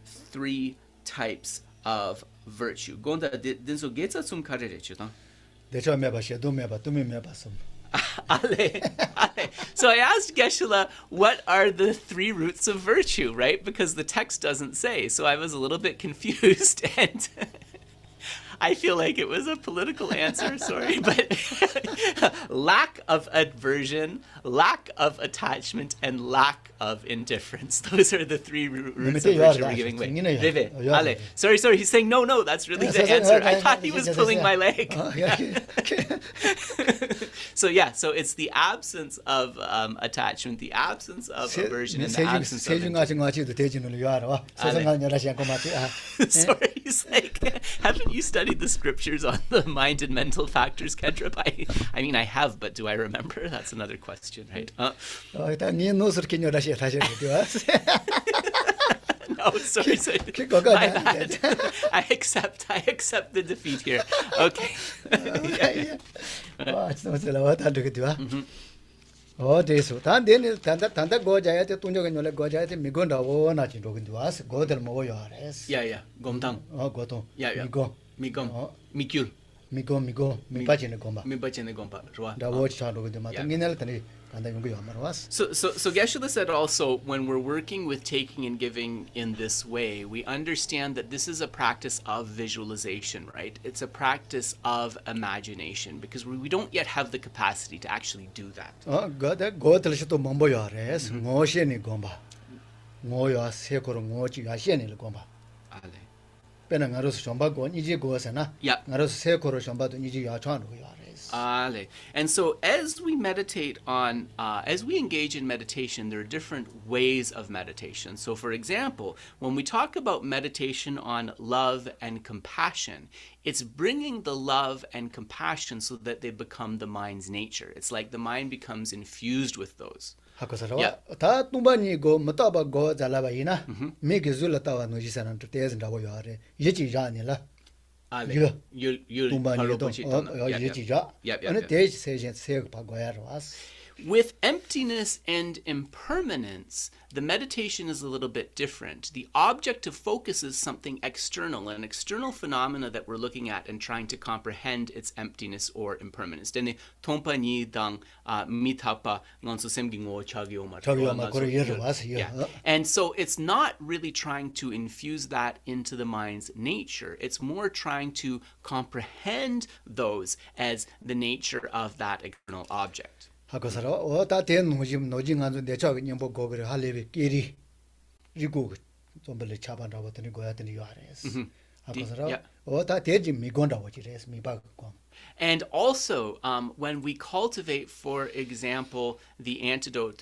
three types of virtue. Gonda denso getsa zum karere chuta. De cho me ba she do me ba tu me ba sum. Ale. So I asked Geshe, what are the three roots of virtue, right? Because the text doesn't say. So I was a little bit confused, and I feel like it was a political answer, sorry, but lack of aversion, lack of attachment, and lack of indifference. Those are the three roots of virtue we're giving away. Ale. Sorry, he's saying no, that's really the answer. I thought he was pulling my leg. So it's the absence of attachment, the absence of aversion, and the absence of Sorry, he's like, haven't you studied the scriptures on the mind and mental factors, Kendra? I mean, I have, but do I remember? That's another question, right? No, sorry. I accept the defeat here. Okay. Oh, this one. Then Tanda go jayate tunjo nyole go jayate migonda wo na chin rogin duas go del mo yares. Yeah. Gomtang. Oh, go to. Yeah. Migom. Mikul. Migo. Mi pachine gomba. Mi bachene gomba. Rwa. Da wo cha rogin de mata nginel tani tanda yungu yamarwas. So Geshe said also, when we're working with taking and giving in this way, we understand that this is a practice of visualization, right? It's a practice of imagination, because we don't yet have the capacity to actually do that. Oh, go tel shito mombo yares. Ngo she ni gomba. Ngo ya se koro ngo chi ya she ni gomba. Ale. Pena ngaros shomba go ni ji go sana. Yeah. Ngaros se koro shomba to ni ji ya chan ro yares. res. And so as we meditate on, as we engage in meditation, there are different ways of meditation. So for example, when we talk about meditation on love and compassion, it's bringing the love and compassion so that they become the mind's nature. It's like the mind becomes infused with those. 하고서라 다 뚱바니 고 못아바 고 잘라바이나 메게 줄라타와 노지사는 때에서라고 요하래 예지자니라 예지자 아니 대지 세제 세가 바고야로 왔어. With emptiness and impermanence, the meditation is a little bit different. The object of focus is something external, an external phenomena that we're looking at and trying to comprehend its emptiness or impermanence. Dene tompa ni dang mitapa ngonso semgi ngo chagyo ma. And so it's not really trying to infuse that into the mind's nature. It's more trying to comprehend those as the nature of that external object. 하고서라 어다 된 노진 안도 내적 녀보 고그래 할레비 끼리 리고 좀 벌레 차반다고 더니 고야더니 요아레스 하고서라 어다 대지 미곤다고 지레스 미바고. And also, when we cultivate, for example, the antidote,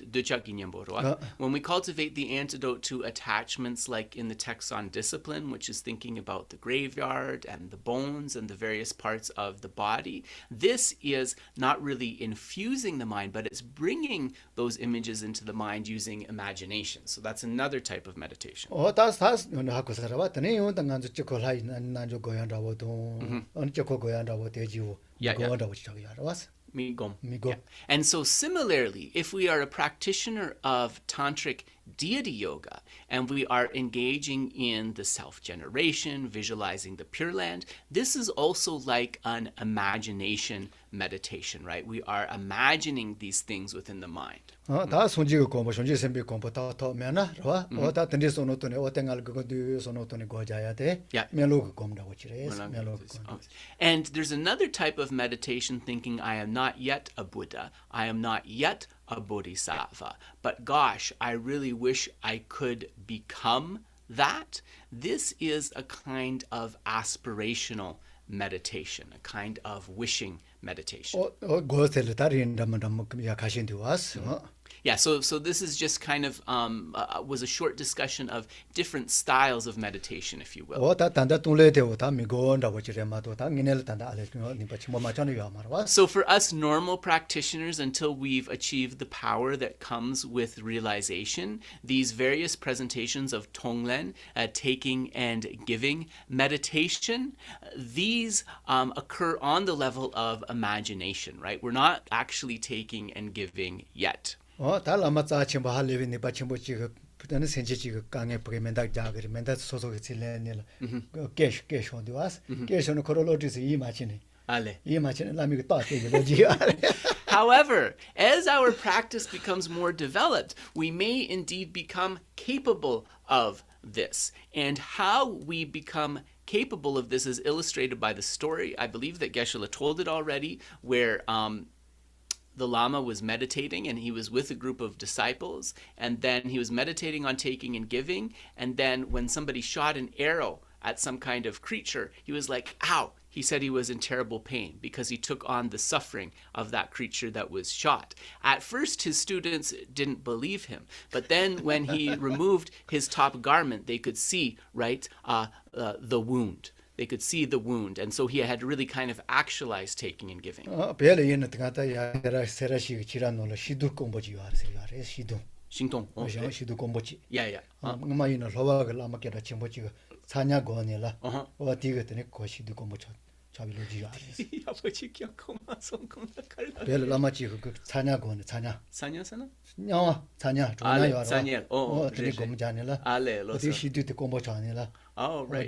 when we cultivate the antidote to attachments, like in the text on discipline, which is thinking about the graveyard and the bones and the various parts of the body, this is not really infusing the mind, but it's bringing those images into the mind using imagination. So that's another type of meditation. And so similarly, if we are a practitioner of tantric deity yoga and we are engaging in the self-generation, visualizing the Pure Land, this is also like an imagination meditation, right? We are imagining these things within the mind. 다 손지고 공부 손지 셈비 공부 다 면나 와 어다 던지 손노토네 어땡알 그거도 손노토네 고자야 돼 멜로 공부라고 지레 멜로. And there's another type of meditation thinking, I am not yet a Buddha, I am not yet a Bodhisattva, but gosh, I really wish I could become that. This is a kind of aspirational meditation, a kind of wishing meditation. Yeah, so this is just kind of was a short discussion of different styles of meditation, if you will. So for us normal practitioners, until we've achieved the power that comes with realization, these various presentations of Tonglen, taking and giving meditation, these occur on the level of imagination, right? We're not actually taking and giving yet. 달라마자 침바 할레비니 바침보지 그때는 센지지 강에 보게 mendak 자그리 mendak 소소게 칠레니라 게시 온디 와스 게시는 코로로디스 이 마치네 이 마치네 라미가 따게 로지. However, as our practice becomes more developed, we may indeed become capable of this. And how we become capable of this is illustrated by the story. I believe that Geshe told it already, where the Lama was meditating and he was with a group of disciples, and then he was meditating on taking and giving, and then when somebody shot an arrow at some kind of creature, he was like, ow! He said he was in terrible pain because he took on the suffering of that creature that was shot. At first, his students didn't believe him, but then when he removed his top garment, they could see, right, the wound. They could see the wound, and so he had to really kind of actualize taking and giving. Yeah. Oh, right.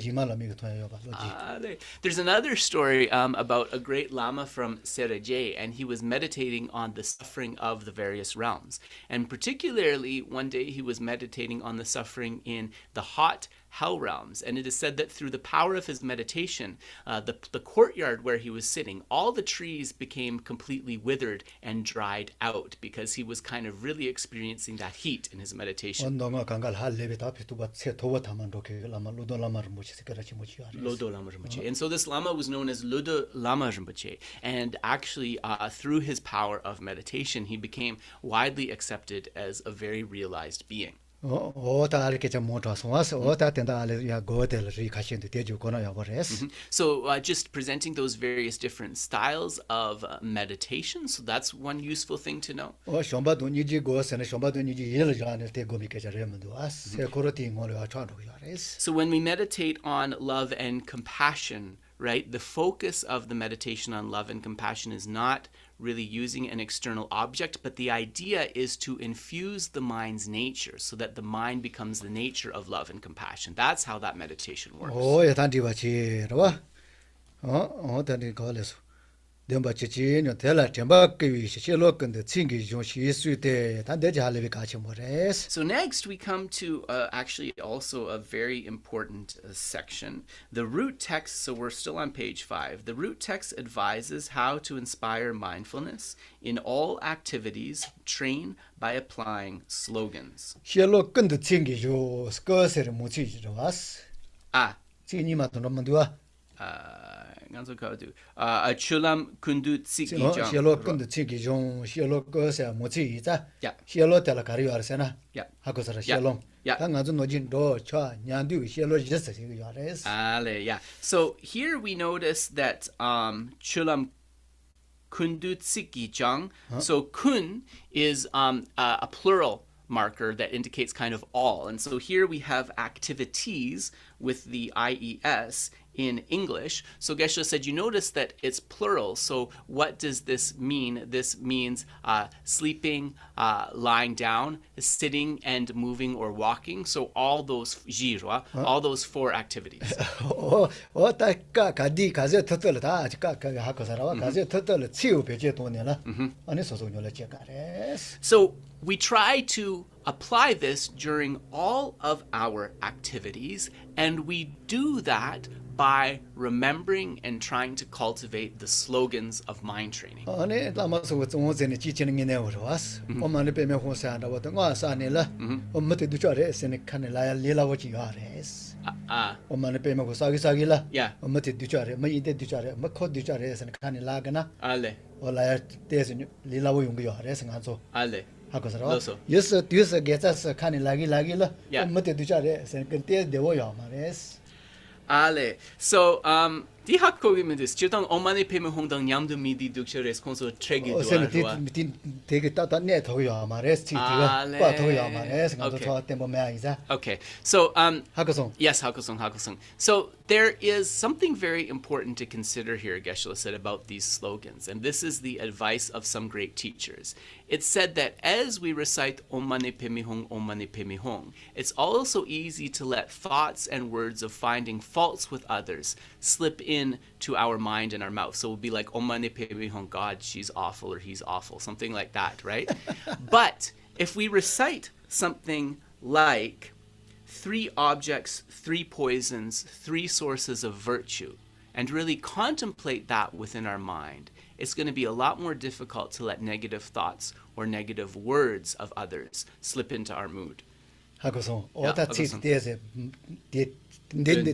There's another story about a great Lama from Serege, and he was meditating on the suffering of the various realms. And particularly, one day he was meditating on the suffering in the hot hell realms. And it is said that through the power of his meditation, the courtyard where he was sitting, all the trees became completely withered and dried out because he was kind of really experiencing that heat in his meditation. 원동아 강갈 할레베 답이 두바 세 도와타만 로케 라마 루도 라마를 모치세 그렇지 모치야. Lodo Lama Rinpoche. And so this Lama was known as Lodo Lama Rinpoche. And actually, through his power of meditation, he became widely accepted as a very realized being. 오다 이렇게 좀 모터서 와서 오다 된다 알야 고델이 가신데 대주 거나야 버레스. So just presenting those various different styles of meditation. So that's one useful thing to know. 숑바도 니지 고스네 숑바도 니지 일을 하는 때 고미께 저래면도 와세 코로티 ngol야 차도 야레스. So when we meditate on love and compassion, right, the focus of the meditation on love and compassion is not really using an external object, but the idea is to infuse the mind's nature so that the mind becomes the nature of love and compassion. That's how that meditation works. 오야 단디바치 라와. 단디 걸레스. 뎀바치치뇨 텔라 템바케위 시실로 근데 칭기 좀 시수때 단대지 할레비 같이 모레스. So next we come to actually also a very important section. The root text, so we're still on page 5. The root text advises how to inspire mindfulness in all activities, train by applying slogans. 실로 근데 칭기 좀 스커세를 모치지로 왔어. 지니마도 넘는도와. ganzo kaudu. Chulam kundu tsiki jang. 실로 근데 칭기 좀 실로 거세 모치이자. Yeah. 실로 tel라 가리요 알세나. Yeah. 하고서라 실로. Yeah. 당가도 노진도 차 냥두 실로 지스 이거 야레스. Yeah. So here we notice that chulam kundu tsiki jang. So kun is a plural marker that indicates kind of all. And so here we have activities with the IES in English. So Geshe said, you notice that it's plural. So what does this mean? This means sleeping, lying down, sitting and moving or walking. So all those jirwa, all those 4 activities. 오다까 가디 가제 터떨다 아직까 하고서라 가제 터떨 치우 베제 돈이라 아니 소소녀를 제가레스. So we try to apply this during all of our activities, and we do that by remembering and trying to cultivate the slogans of mind training. 아니 라마서 원전에 지치는 게 내어로 왔어. 엄마는 빼매 혼사한다 왔던 거 아사네라. 엄마도 저래 세네 칸에 라야 리라워지 야레스. 엄마는 빼매 고사기사기라. Yeah. 엄마도 저래 뭐이데 저래 뭐 코드 저래 세네 칸에 라가나. Ale. 올라야 때서 리라워 용거 야레스 간소. Ale. 하고서라. 그래서. 예스 뒤에서 게자스 칸에 라기라. Yeah. 엄마도 저래 세네 근데 되어야 말레스. Ale. So di hakkogimen des chitang omane peme hongdang nyamdu midi duksha responso tregi 어세는 되게 따따네 더요 말레스 티티가 빠 더요 말레스 간소 저 때문에 매이자. Okay. So 하고서 yes, Hakusung. So there is something very important to consider here, Geshe said, about these slogans. And this is the advice of some great teachers. It's said that as we recite Om Mani Padme Hum, it's also easy to let thoughts and words of finding faults with others slip in to our mind and our mouth. So we'll be like, Om Mani Padme Hum, God, she's awful, or he's awful, something like that, right? But if we recite something like 3 objects, 3 poisons, 3 sources of virtue, and really contemplate that within our mind, it's going to be a lot more difficult to let negative thoughts or negative words of others slip into our mood. 하고서 오다 치대에서 데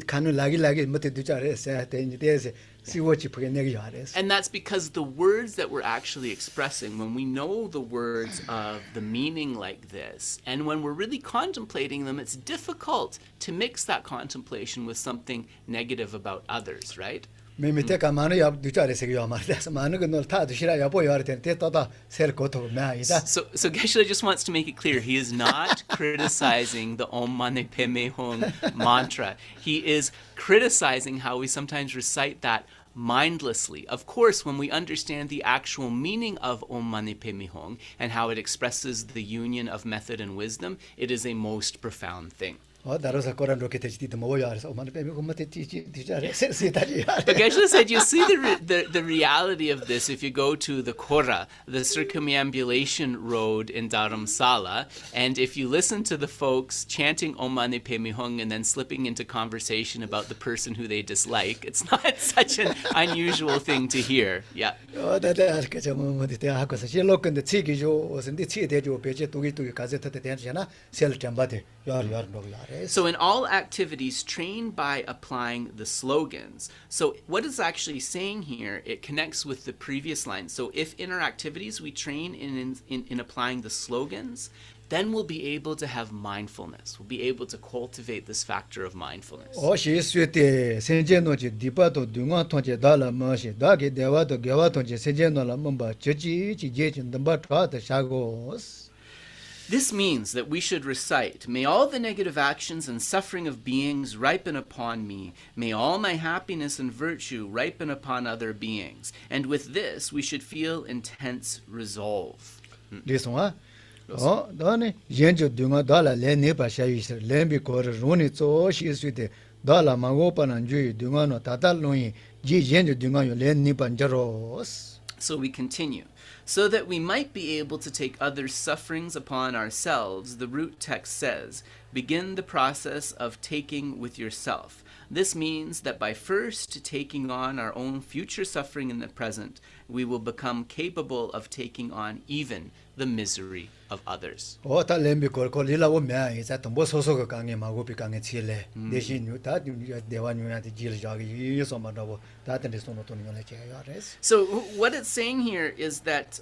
간을 라기 못해 두자래서 데에서 시워치 보게 내기 하래서. And that's because the words that we're actually expressing, when we know the words of the meaning like this, and when we're really contemplating them, it's difficult to mix that contemplation with something negative about others, right? 메미테가 많이 야 두자래서 요 말이다. 많은 걸 타도 싫어 여보 요할 텐데 또다 셀 것도 매이다. So Geshe just wants to make it clear, he is not criticizing the Om Mani Padme Hum mantra. He is criticizing how we sometimes recite that mindlessly. Of course, when we understand the actual meaning of Om Mani Padme Hum and how it expresses the union of method and wisdom, it is a most profound thing. 다로서 거란 로켓 지도 뭐야 그래서 엄마는 빼면 엄마한테 뒤자래 세다지. But Geshe said you see the reality of this if you go to the Kora, the circumambulation road in Dharamsala, and if you listen to the folks chanting Om Mani Padme Hung and then slipping into conversation about the person who they dislike, it's not such an unusual thing to hear. Yeah. 다다 그저 뭐 대학교에서 실로건데 치기죠. 무슨데 치대죠. 배제 두기 가제트에 대한잖아. 셀 점바데 야야 노야래. So in all activities, train by applying the slogans. So what it's actually saying here, it connects with the previous line. So if in our activities we train in applying the slogans, then we'll be able to have mindfulness. We'll be able to cultivate this factor of mindfulness. 시스테 센제노지 디바도 둥아 통제 달라 마시 다게 대와도 개와 통제 센제노라 멈바 저지 지제진 넘바 트와다 샤고스. This means that we should recite, "May all the negative actions and suffering of beings ripen upon me. May all my happiness and virtue ripen upon other beings." And with this, we should feel intense resolve. 리송아 너네 연주 둥아 달라 레네바 샤이스 렘비 코르 루니 조 시스테 달라 마고파난 주이 둥아노 다달로이 지 연주 둥아요 레니반 자로스. So we continue. So that we might be able to take others' sufferings upon ourselves, the root text says, begin the process of taking with yourself. This means that by first taking on our own future suffering in the present, we will become capable of taking on even the misery of others. 다 렘비 콜 리라고 매 이제 또 소소가 강에 마고비 강에 치래 대신 다 대화뉴한테 질 자기 이소마다고 다한테 손을 돈을 내야레스. So what it's saying here is that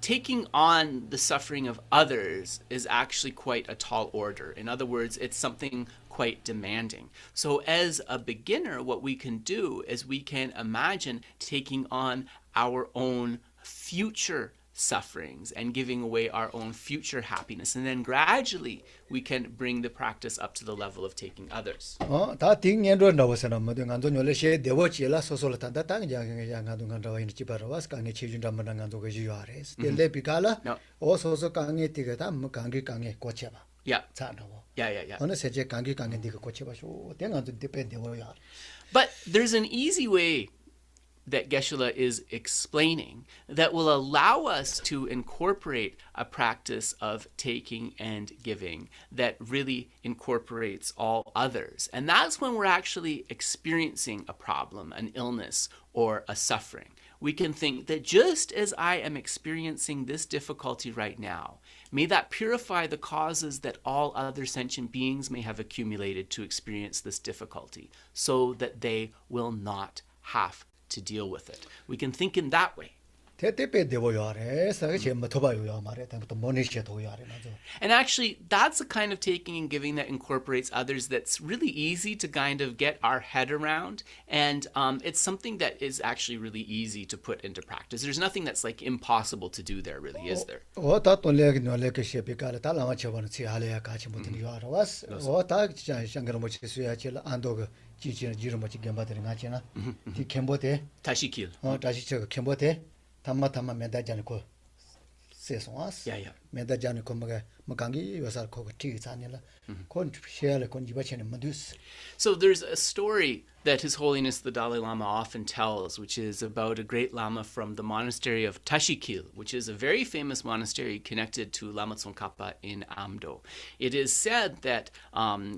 taking on the suffering of others is actually quite a tall order. In other words, it's something quite demanding. So as a beginner, what we can do is we can imagine taking on our own future sufferings and giving away our own future happiness. And then gradually we can bring the practice up to the level of taking others. 다 딩년로 나와서는 뭐 간도 놀래시 대워지라 소소를 단다 땅장 간도 간도 이제 집어와서 강에 치준다만 간도 그 유아레스. 델레비가라 오 소소 강에 티가다 뭐 강에 고쳐봐. Yeah. 자나고. Yeah. 어느 세제 강에 디가 고쳐봐쇼. 대간도 디펜데워야. But there's an easy way that Geshe is explaining that will allow us to incorporate a practice of taking and giving that really incorporates all others. And that's when we're actually experiencing a problem, an illness, or a suffering. We can think that just as I am experiencing this difficulty right now, may that purify the causes that all other sentient beings may have accumulated to experience this difficulty, so that they will not have to deal with it. We can think in that way. And actually, that's a kind of taking and giving that incorporates others that's really easy to kind of get our head around. And it's something that is actually really easy to put into practice. There's nothing that's like impossible to do there, really, is there? Tashikil. 담마 메다자니고 세송아스 Yeah. 메다자니고 뭐강기 요살 거고 티자니라 kon share kon jibachen madus. So there's a story that His Holiness the Dalai Lama often tells, which is about a great Lama from the monastery of Tashikil, which is a very famous monastery connected to Lama Tsongkhapa in Amdo. It is said that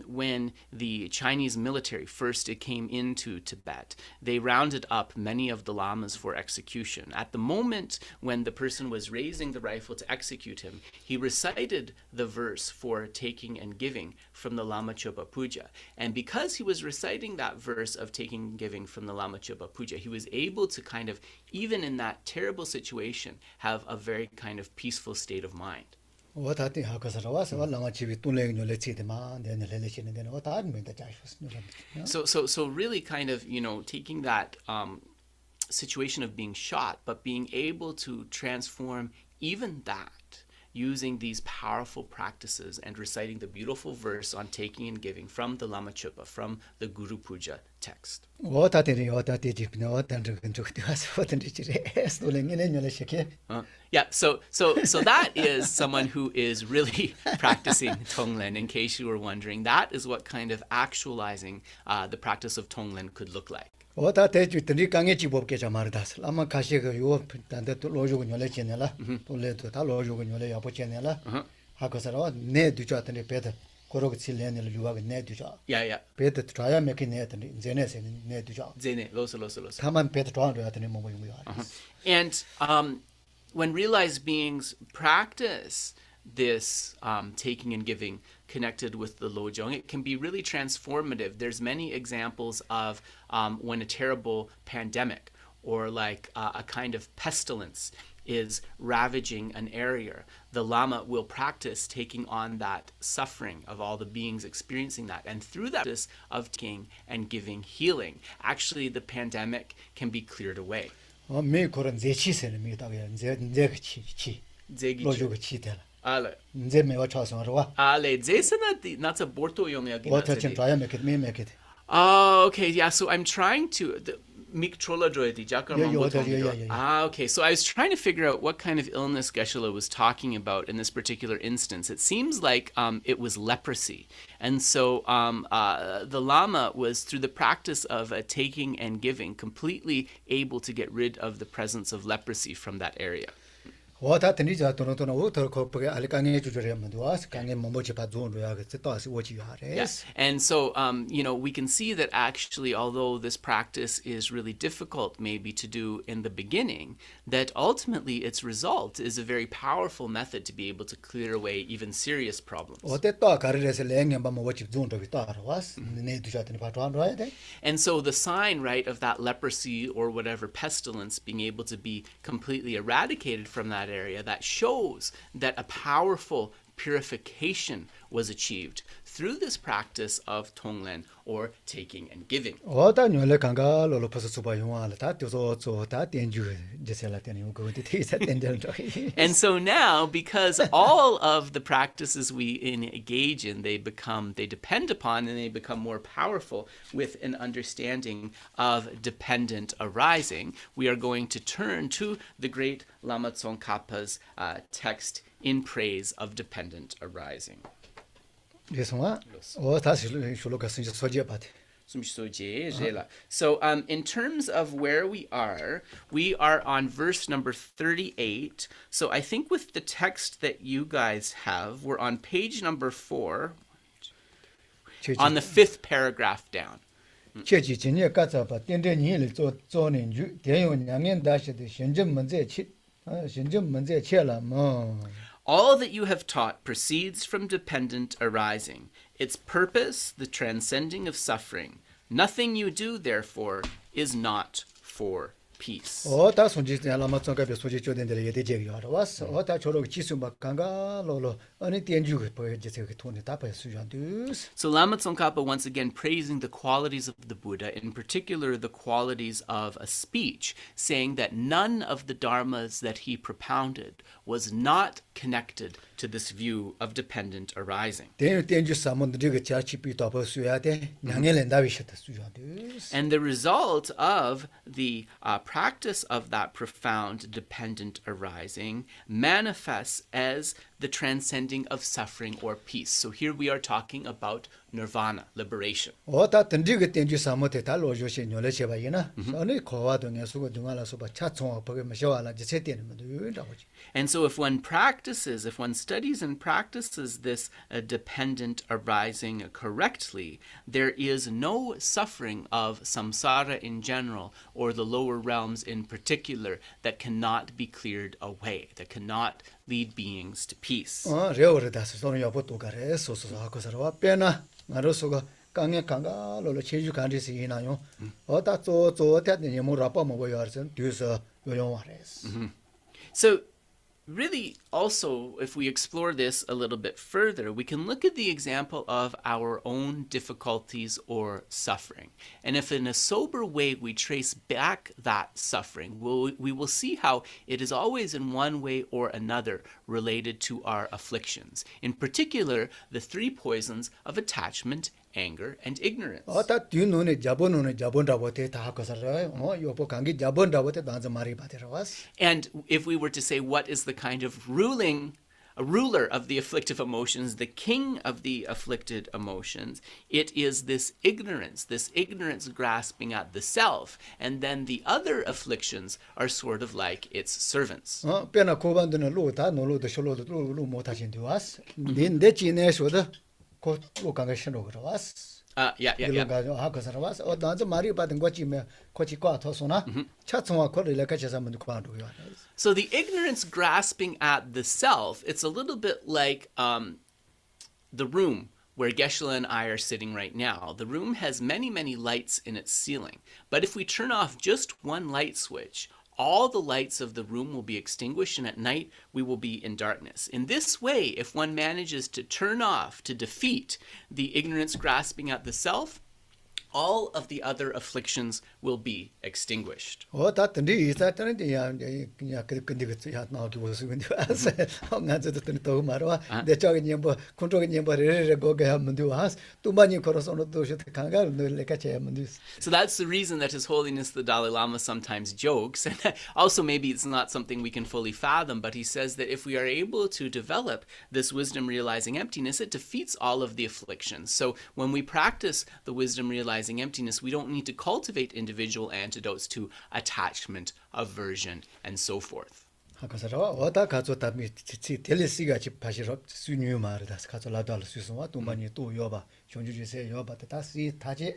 when the Chinese military first came into Tibet, they rounded up many of the lamas for execution. At the moment when the person was raising the rifle to execute him, he recited the verse for taking and giving from the Lama Chopa Puja. And because he was reciting that verse of taking and giving from the Lama Chopa Puja, he was able to kind of, even in that terrible situation, have a very kind of peaceful state of mind. So really kind of, taking that situation of being shot, but being able to transform even that, using these powerful practices and reciting the beautiful verse on taking and giving from the Lama Chupa, from the Guru Puja text. Yeah, so that is someone who is really practicing Tonglen, in case you were wondering. That is what kind of actualizing the practice of Tonglen could look like. Yeah, yeah. Zene, losa. And when realized beings practice this taking and giving connected with the Lojong, it can be really transformative. There's many examples of when a terrible pandemic or like a kind of pestilence is ravaging an area, the Lama will practice taking on that suffering of all the beings experiencing that. And through that practice of taking and giving healing, actually the pandemic can be cleared away. Ale, that's a borto yong. Okay, yeah, so I'm trying to okay, so I was trying to figure out what kind of illness Geshe was talking about in this particular instance. It seems like it was leprosy. And so the Lama was, through the practice of taking and giving, completely able to get rid of the presence of leprosy from that area. Yes. And so, we can see that actually, although this practice is really difficult maybe to do in the beginning, that ultimately its result is a very powerful method to be able to clear away even serious problems. And so the sign, right, of that leprosy or whatever pestilence being able to be completely eradicated from that area, that shows that a powerful purification was achieved through this practice of Tonglen, or taking and giving. And so now, because all of the practices we engage in, they depend upon, and they become more powerful with an understanding of dependent arising, we are going to turn to the great Lama Tsongkhapa's text in praise of dependent arising. So in terms of where we are on verse number 38. So I think with the text that you guys have, we're on page number 4, on the 5th paragraph down. All that you have taught proceeds from dependent arising. Its purpose, the transcending of suffering. Nothing you do, therefore, is not for peace. So Lama Tsongkhapa once again praising the qualities of the Buddha, in particular the qualities of a speech, saying that none of the dharmas that he propounded was not connected to this view of dependent arising. And the result of the practice of that profound dependent arising manifests as the transcending of suffering or peace. So here we are talking about nirvana, liberation. And so if one studies and practices this dependent arising correctly, there is no suffering of samsara in general, or the lower realms in particular, that cannot be cleared away, that cannot lead beings to peace. So really also, if we explore this a little bit further, we can look at the example of our own difficulties or suffering. And if in a sober way we trace back that suffering, we will see how it is always in one way or another related to our afflictions. In particular, the three poisons of attachment, anger, and ignorance. 어따 뒤눈에 자본다고 다 하고서라 요보 관계 자본다고 나자 말이 받으러왔어. And if we were to say what is the kind of a ruler of the afflictive emotions, the king of the afflicted emotions, it is this ignorance grasping at the self. And then the other afflictions are sort of like its servants. 빼나 고반도는 로다 노로도 쇼로도 로 못하신데 왔어. 내 지내서도 고 관계 신호 그러왔어. Yeah. 하고서라 왔어. 나자 말이 받은 거지면 거기 과토소나 차츠와 거를 같이서면 과도요. So the ignorance grasping at the self, it's a little bit like the room where Geshe and I are sitting right now. The room has many, many lights in its ceiling. But if we turn off just one light switch, all the lights of the room will be extinguished, and at night we will be in darkness. In this way, if one manages to turn off, to defeat the ignorance grasping at the self, all of the other afflictions will be extinguished. 다든지 이사들은 야 근데 야 나기 보시면 돼서 나저도 또 말아 내 저기 뭐 컨트롤이 뭐를 거기 하면 돼 와서 또 많이 걸어서는 또 강가 놀래까지 하면 돼. So that's the reason that His Holiness the Dalai Lama sometimes jokes, and also maybe it's not something we can fully fathom, but he says that if we are able to develop this wisdom realizing emptiness, it defeats all of the afflictions. So when we practice the wisdom realizing emptiness, we don't need to cultivate individual antidotes to attachment, aversion, and so forth. 하고서 어다 가져다 텔레시가 집 파시로 수뉴 말다 가져 라도할 수 있어 또 많이 또 여봐 존주주세 여봐 다시 다지.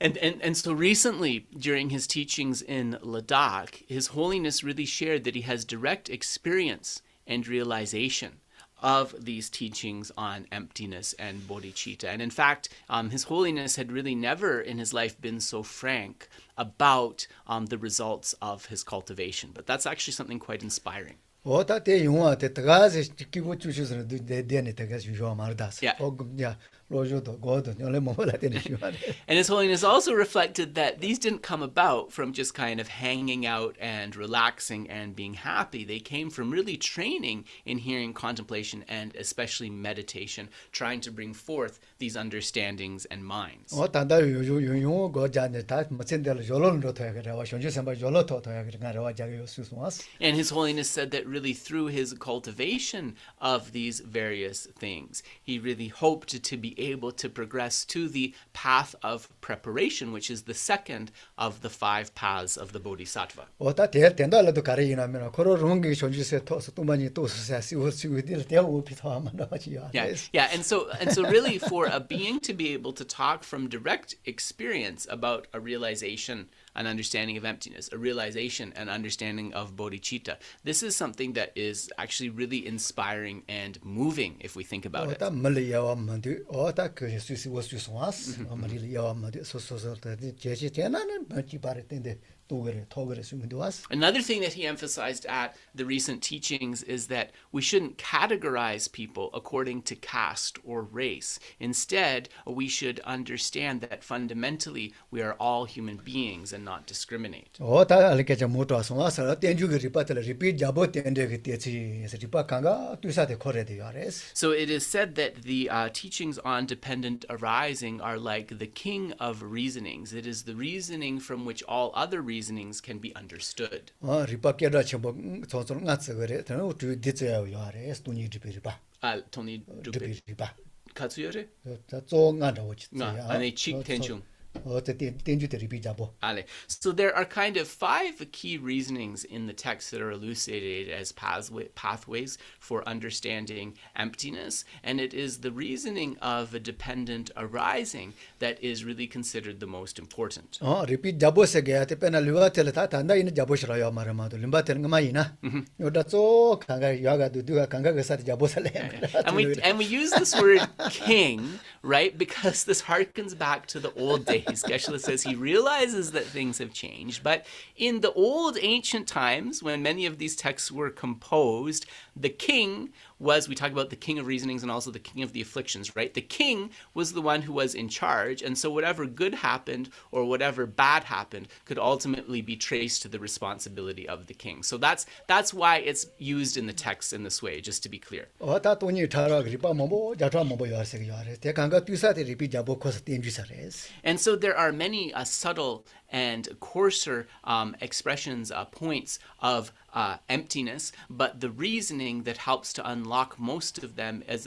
And so recently, during his teachings in Ladakh, His Holiness really shared that he has direct experience and realization of these teachings on emptiness and bodhicitta. And in fact, His Holiness had really never in his life been so frank about the results of his cultivation. But that's actually something quite inspiring. 어다 때 용화 때 가서 기부 주셔서 내내 때가 유효 말다스. 야 로조도 고도 원래 뭐라 되는 시간. And His Holiness also reflected that these didn't come about from just kind of hanging out and relaxing and being happy. They came from really training in hearing, contemplation, and especially meditation, trying to bring forth these understandings and minds. 단다 요요 고자네 다 뭐센들 요론로 더야 그래. 현주 선바 요로 더야 그래. 가라와 자기 수수스. And His Holiness said that really through his cultivation of these various things, he really hoped to be able to progress to the path of preparation, which is the second of the 5 paths of the Bodhisattva. 어다 된다라도 가리나면 그런 롱기 존주세 토스 또 많이 또 수사시우시우들 대우 비타만 나지야. Yeah, and so really for a being to be able to talk from direct experience about a realization, an understanding of emptiness, a realization, an understanding of bodhicitta, this is something that is actually really inspiring and moving if we think about it. Another thing that he emphasized at the recent teachings is that we shouldn't categorize people according to caste or race. Instead, we should understand that fundamentally we are all human beings and not discriminate. So it is said that the teachings on dependent arising are like the king of reasonings. It is the reasoning from which all other reasonings can be understood. Tony Katsuyore? So there are kind of 5 key reasonings in the text that are elucidated as pathways for understanding emptiness, and it is the reasoning of a dependent arising that is really considered the most important. And we use this word king, right, because this harkens back to the old days. ways. Geshe says he realizes that things have changed, but in the old ancient times, when many of these texts were composed, the king was, we talk about the king of reasonings and also the king of the afflictions, right? The king was the one who was in charge, and so whatever good happened or whatever bad happened could ultimately be traced to the responsibility of the king. So that's why it's used in the text in this way, just to be clear. 어다 돈이 타라 그리pa 뭐뭐 자타 뭐뭐 요아세 요아레 대강가 뚜사데 리피 잡고 코스 땡주사레스 And so there are many subtle and coarser expressions, points of emptiness, but the reasoning that helps to unlock most of them, as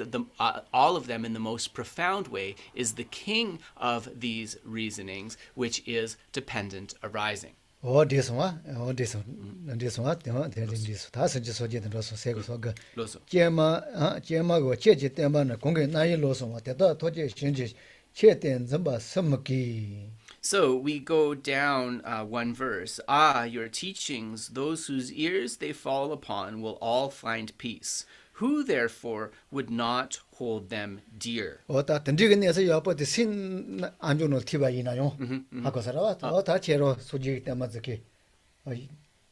all of them in the most profound way, is the king of these reasonings, which is dependent arising. 어디서와 대lin디서 다섯지 소제된 로서 세고서가 로소. 제마고 제제 때문에 공개 나이 로서와 대다 도제 신지 체된 점바 섬기 So we go down one verse. Ah, your teachings, those whose ears they fall upon, will all find peace. Who therefore would not hold them dear? 어다 던지겠네서 옆에 신 안주노 티바이나요 하고서라 어다 제로 소지 때문에 저기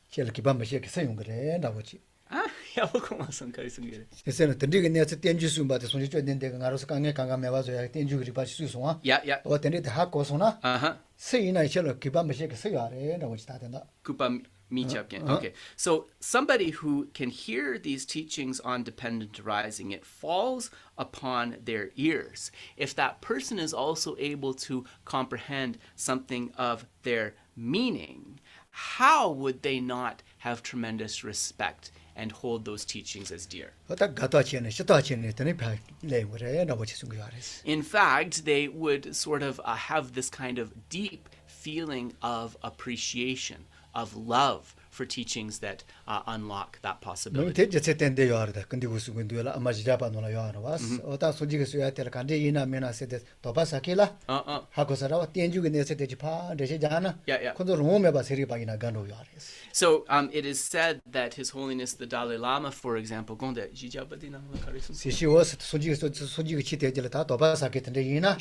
제일 기반마시게 사용 그래 나보지 Ah, ya como son carisungere. 그래서 던지겠네서 땡주수 받아 손이 쫓는데 가로서 강에 강감해 와서 땡주 그리 받을 수 있어 Yeah. 어 땡데 하고서나 Uh-huh. 세이나 제일 기반마시게 사용하래 나보지 다 된다 Kupa Michapkin. Okay. So somebody who can hear these teachings on dependent arising, it falls upon their ears. If that person is also able to comprehend something of their meaning, how would they not have tremendous respect and hold those teachings as dear? 어다 가다치네 시다치네 되네 발레 그래 나보지 좀 그래서 In fact, they would sort of have this kind of deep feeling of appreciation, of love for teachings that unlock that 너무 possibility. 대제 때인데 요하다 근데 무슨 근데라 아마지 잡아놓으라 요하나 와서 어다 소지게 수야 될 간데 이나 메나 세데 도바사킬라 하고서라 땡주게 내세 되지 파 대세 자나 Yeah. 콘도 로메 바 세리 바이나 간도 요하레스 So it is said that His Holiness the Dalai Lama, for example, gonde jijabadina karisun. 시시워스 소지게 치대질 다 도바사케 텐데 이나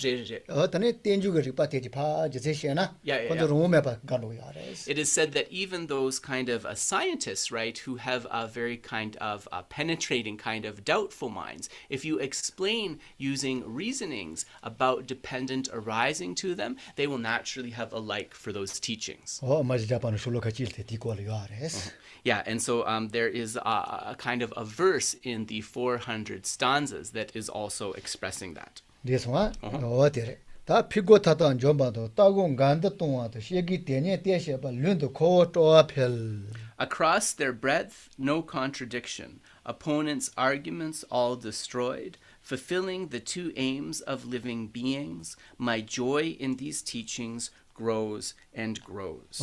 어다네 땡주게 리파 되지 파 제세시나 Yeah. 콘도 로메 바 간도 요하레스 It is said that even those kind of scientists, right, who have a very kind of penetrating kind of doubtful minds, if you explain using reasonings about dependent arising to them, they will naturally have a like for those teachings. 아마지 잡아놓 술로 같이 때 디고를 요하레스 Yeah, and so there is a kind of a verse in the 400 stanzas that is also expressing that. 그래서 어디래 다 피고 타던 좀봐도 따고 간다 동안도 시기 되네 대셔 봐 륜도 코토 앞el Across their breadth, no contradiction. Opponents' arguments all destroyed. Fulfilling the two aims of living beings, my joy in these teachings grows and grows.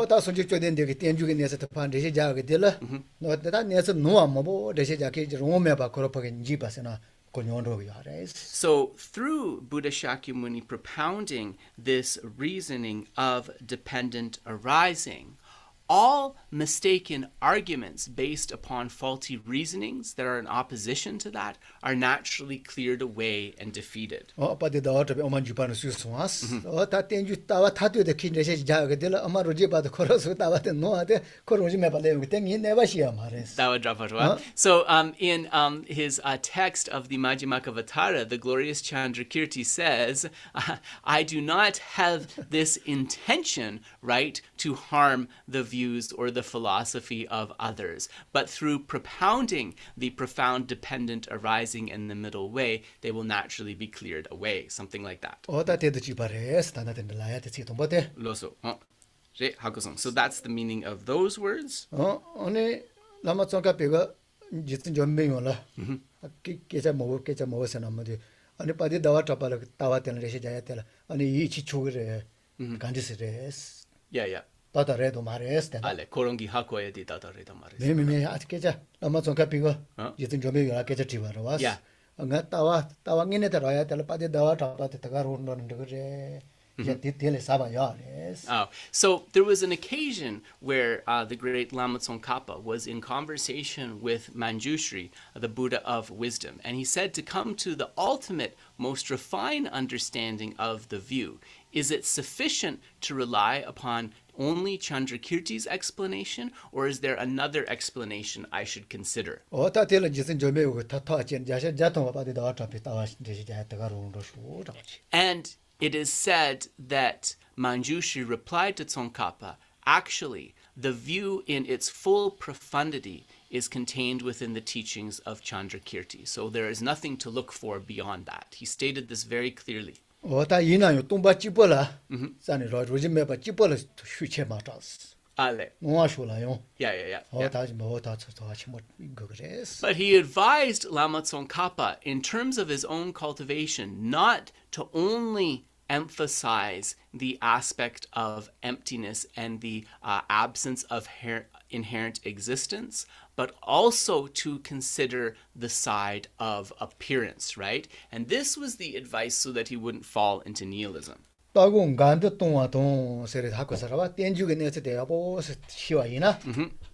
다 손직 줘된데 그 땡주게 내서 판 대세 자게 될라 너다 내서 노아 뭐 대세 자게 로메 바 코로파게 지바스나 고년로 요하레스 So through Buddha Shakyamuni propounding this reasoning of dependent arising, all mistaken arguments based upon faulty reasonings that are in opposition to that are naturally cleared away and defeated. 빠데다 어차피 오만 주바는 수스와스 다 땡주 따와 타도데 킨데세 자게 될 아마로 지바도 코로스 따와데 노아데 코로지 메발레 땡이 네바시야 마레스 So in his text of the Majjhimakavattara, the glorious Chandrakirti says, I do not have this intention, right, to harm the views or the philosophy of others, but through propounding the profound dependent arising in the middle way, they will naturally be cleared away, something like that. 어다 데도 지바레스 다나데 라야데 지동보데 Loso. So that's the meaning of those words. 아니 라마 총카페가 지튼 좀 메요라 깨자 먹었으나 뭐지 아니 빠데 다와 잡아라 다와 때는 레시 자야 때라 아니 이 지초그래 간디스레스 Yeah. 다다레도 마레스 때 Ale, korongi hakoe di dadareda mares. 메메메 아티케자 라마 총카페가 지튼 좀 메요라 깨자 지바라 와스 Yeah. anga tawa ngine taraya tel pade dawa tapate tagarondo ndegre yatitele saba yares So there was an occasion where the great Lama Tsongkhapa was in conversation with Manjushri, the Buddha of wisdom, and he said to come to the ultimate, most refined understanding of the view is it sufficient to rely upon only Chandrakirti's explanation, or is there another explanation I should consider? 어다 될은 지선 좀에 그 타타진 자세 자통 바디다 어차피 따와 되지 자다가로 수 잡지. And it is said that Manjushri replied to Tsongkhapa, actually, the view in its full profundity is contained within the teachings of Chandrakirti. So there is nothing to look for beyond that. He stated this very clearly. 어다 이나요 동바 찌벌라. 산에 로지메 바 찌벌라 휴체 마타스. Ale. 노아쇼라요. Yeah. 어다 뭐다 저하치 뭐 이거 그래서. But he advised Lama Tsongkhapa, in terms of his own cultivation, not to only emphasize the aspect of emptiness and the absence of inherent existence, but also to consider the side of appearance, right? And this was the advice so that he wouldn't fall into nihilism. 따고 간데 동화동 세례 학교 살아와 땡주게 내서 대야보 시와이나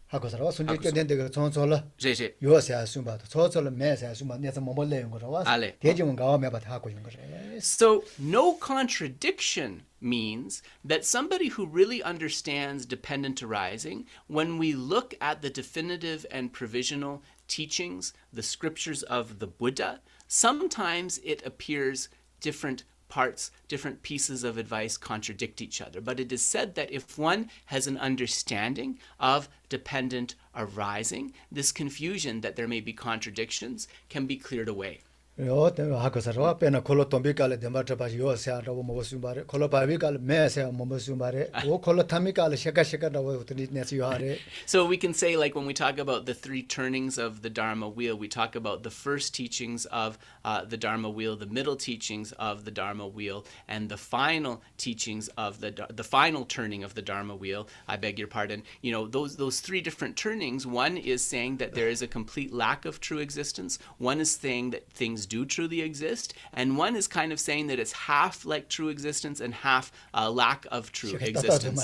학교 살아와 손짓게 된 데가 전설라 Geshe. 요새 숨바도 저절로 매세 숨바 내서 뭐 몰래요 거라와 Ale. 대지문 가와 매바 하고 준 거래. So no contradiction means that somebody who really understands dependent arising, when we look at the definitive and provisional teachings, the scriptures of the Buddha, sometimes it appears different parts, different pieces of advice contradict each other. But it is said that if one has an understanding of dependent arising, this confusion that there may be contradictions can be cleared away. 요 학교 살아와 빼나 콜로 돈비깔에 데마트바 요새 하라고 뭐 숨바래 콜로 바비깔 매세 뭐 숨바래 오 콜로 타미깔 셰카라고 우트니 내서 요하래. So we can say, like when we talk about the three turnings of the Dharma wheel, we talk about the first teachings of the Dharma wheel, the middle teachings of the Dharma wheel, and the final teachings of the final turning of the Dharma wheel. I beg your pardon. You know, those three different turnings. One is saying that there is a complete lack of true existence. One is saying that things do truly exist, and one is kind of saying that it's half like true existence and half lack of true existence.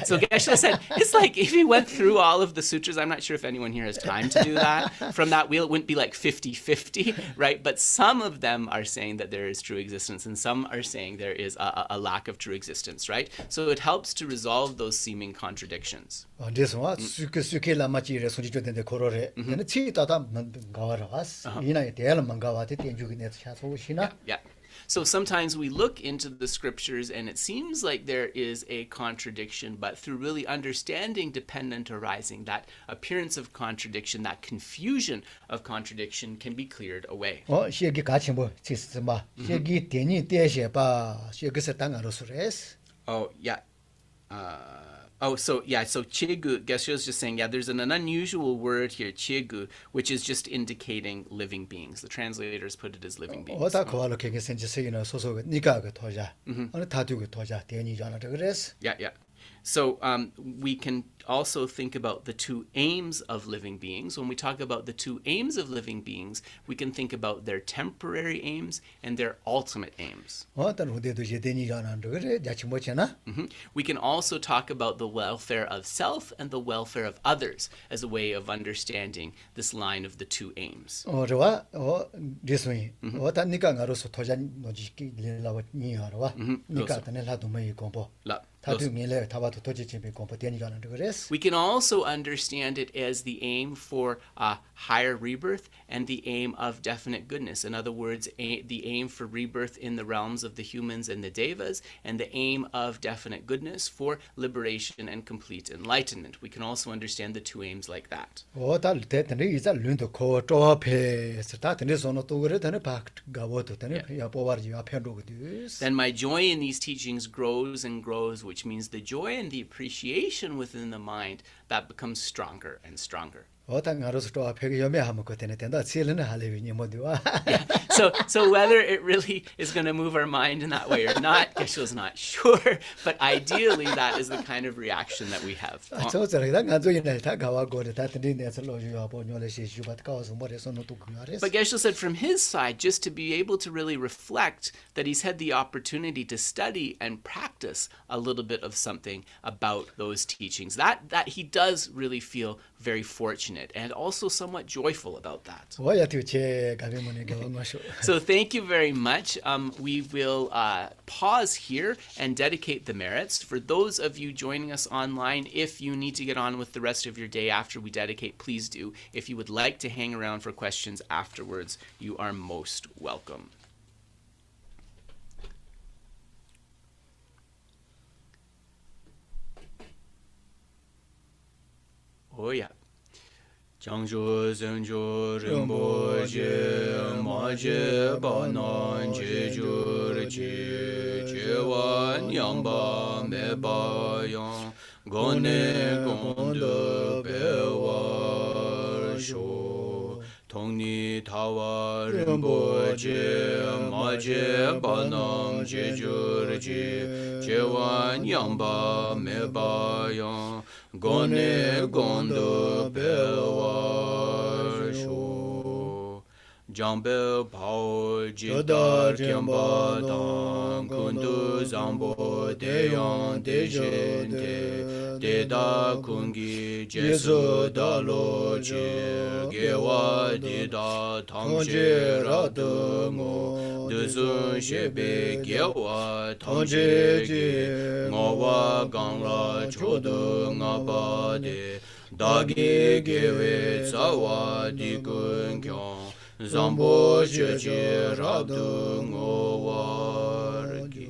So Geshe said, it's like if he went through all of the sutras, I'm not sure if anyone here has time to do that. From that wheel, it wouldn't be like 50-50, right? But some of them are saying that there is true existence, and some are saying there is a lack of true existence, right? So it helps to resolve those seeming contradictions. 어디서 수케 라마치레 손지된데 코로레 근데 치다다 가와라스 이나에 대알만 가와데 땡주게 내서 샤소시나. Yeah. So sometimes we look into the scriptures and it seems like there is a contradiction, but through really understanding dependent arising, that appearance of contradiction, that confusion of contradiction can be cleared away. 시기 같이 뭐 치스마 시기 대니 대셔봐 시기서 당아로스레스. Oh, yeah. So Chegu, Geshe is just saying, there's an unusual word here, Chegu, which is just indicating living beings. The translators put it as living beings. 어다 거알로 개개선지 세기나 소소가 니가 그 도자 어느 다두고 도자 대니잖아 그래서. Yeah. So we can also think about the two aims of living beings. When we talk about the two aims of living beings, we can think about their temporary aims and their ultimate aims. 어떤 후대도 이제 대니잖아 그래 자치 뭐잖아. We can also talk about the welfare of self and the welfare of others as a way of understanding this line of the two aims. 저와 리스미 어다 니가 가로서 도자 노지기 릴라와 니하러와 니가 단에 라도 뭐 공부. We can also understand it as the aim for higher rebirth and the aim of definite goodness. In other words, the aim for rebirth in the realms of the humans and the devas, and the aim of definite goodness for liberation and complete enlightenment. We can also understand the two aims like that. Then my joy in these teachings grows and grows, which means the joy and the appreciation within the mind that becomes stronger and stronger. So whether it really is going to move our mind in that way or not, Geshe's not sure, but ideally that is the kind of reaction that we have. But Geshe said from his side, just to be able to really reflect that he's had the opportunity to study and practice a little bit of something about those teachings, that he does really feel very fortunate. it and also somewhat joyful about that. So So thank you very much. We will pause here and dedicate the merits. For those of you joining us online, if you need to get on with the rest of your day after we dedicate, please do. If you would like to hang around for questions afterwards, you are most welcome. Oh yeah. Changzhou Zhengzhou Rinpoche Maje Banan Jeju Rechi Chewan Yamba Meba Yang Gone Gonde Bewa Sho Tongni Tawa Rinpoche Maje Banan Jeju Rechi Chewan Yamba Meba Yang Gone Gondo Bewa Sho Jambe Pao Jidar Kyamba Dang Kundu Zangpo Deyang Dejente Deda Kungi Jesu Dalo Che Gewa Dida Tangje Radungo Duzun Shebe Gewa Tangje Ge Ngowa Gangla Chodu Ngaba Dagi Gewe Tsawa Dikun Kyong Zangpo Cheche Rabdu Ngowar Ge.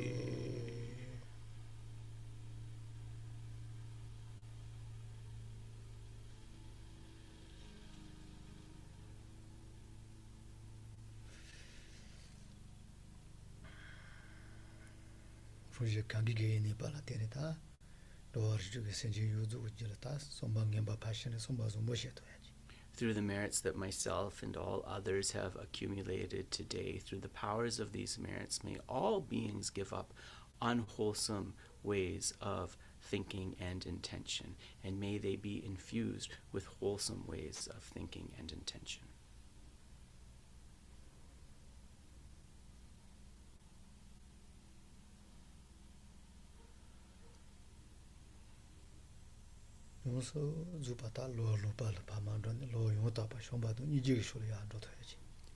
Through the merits that myself and all others have accumulated today, through the powers of these merits, may all beings give up unwholesome ways of thinking and intention, and may they be infused with wholesome ways of thinking and intention.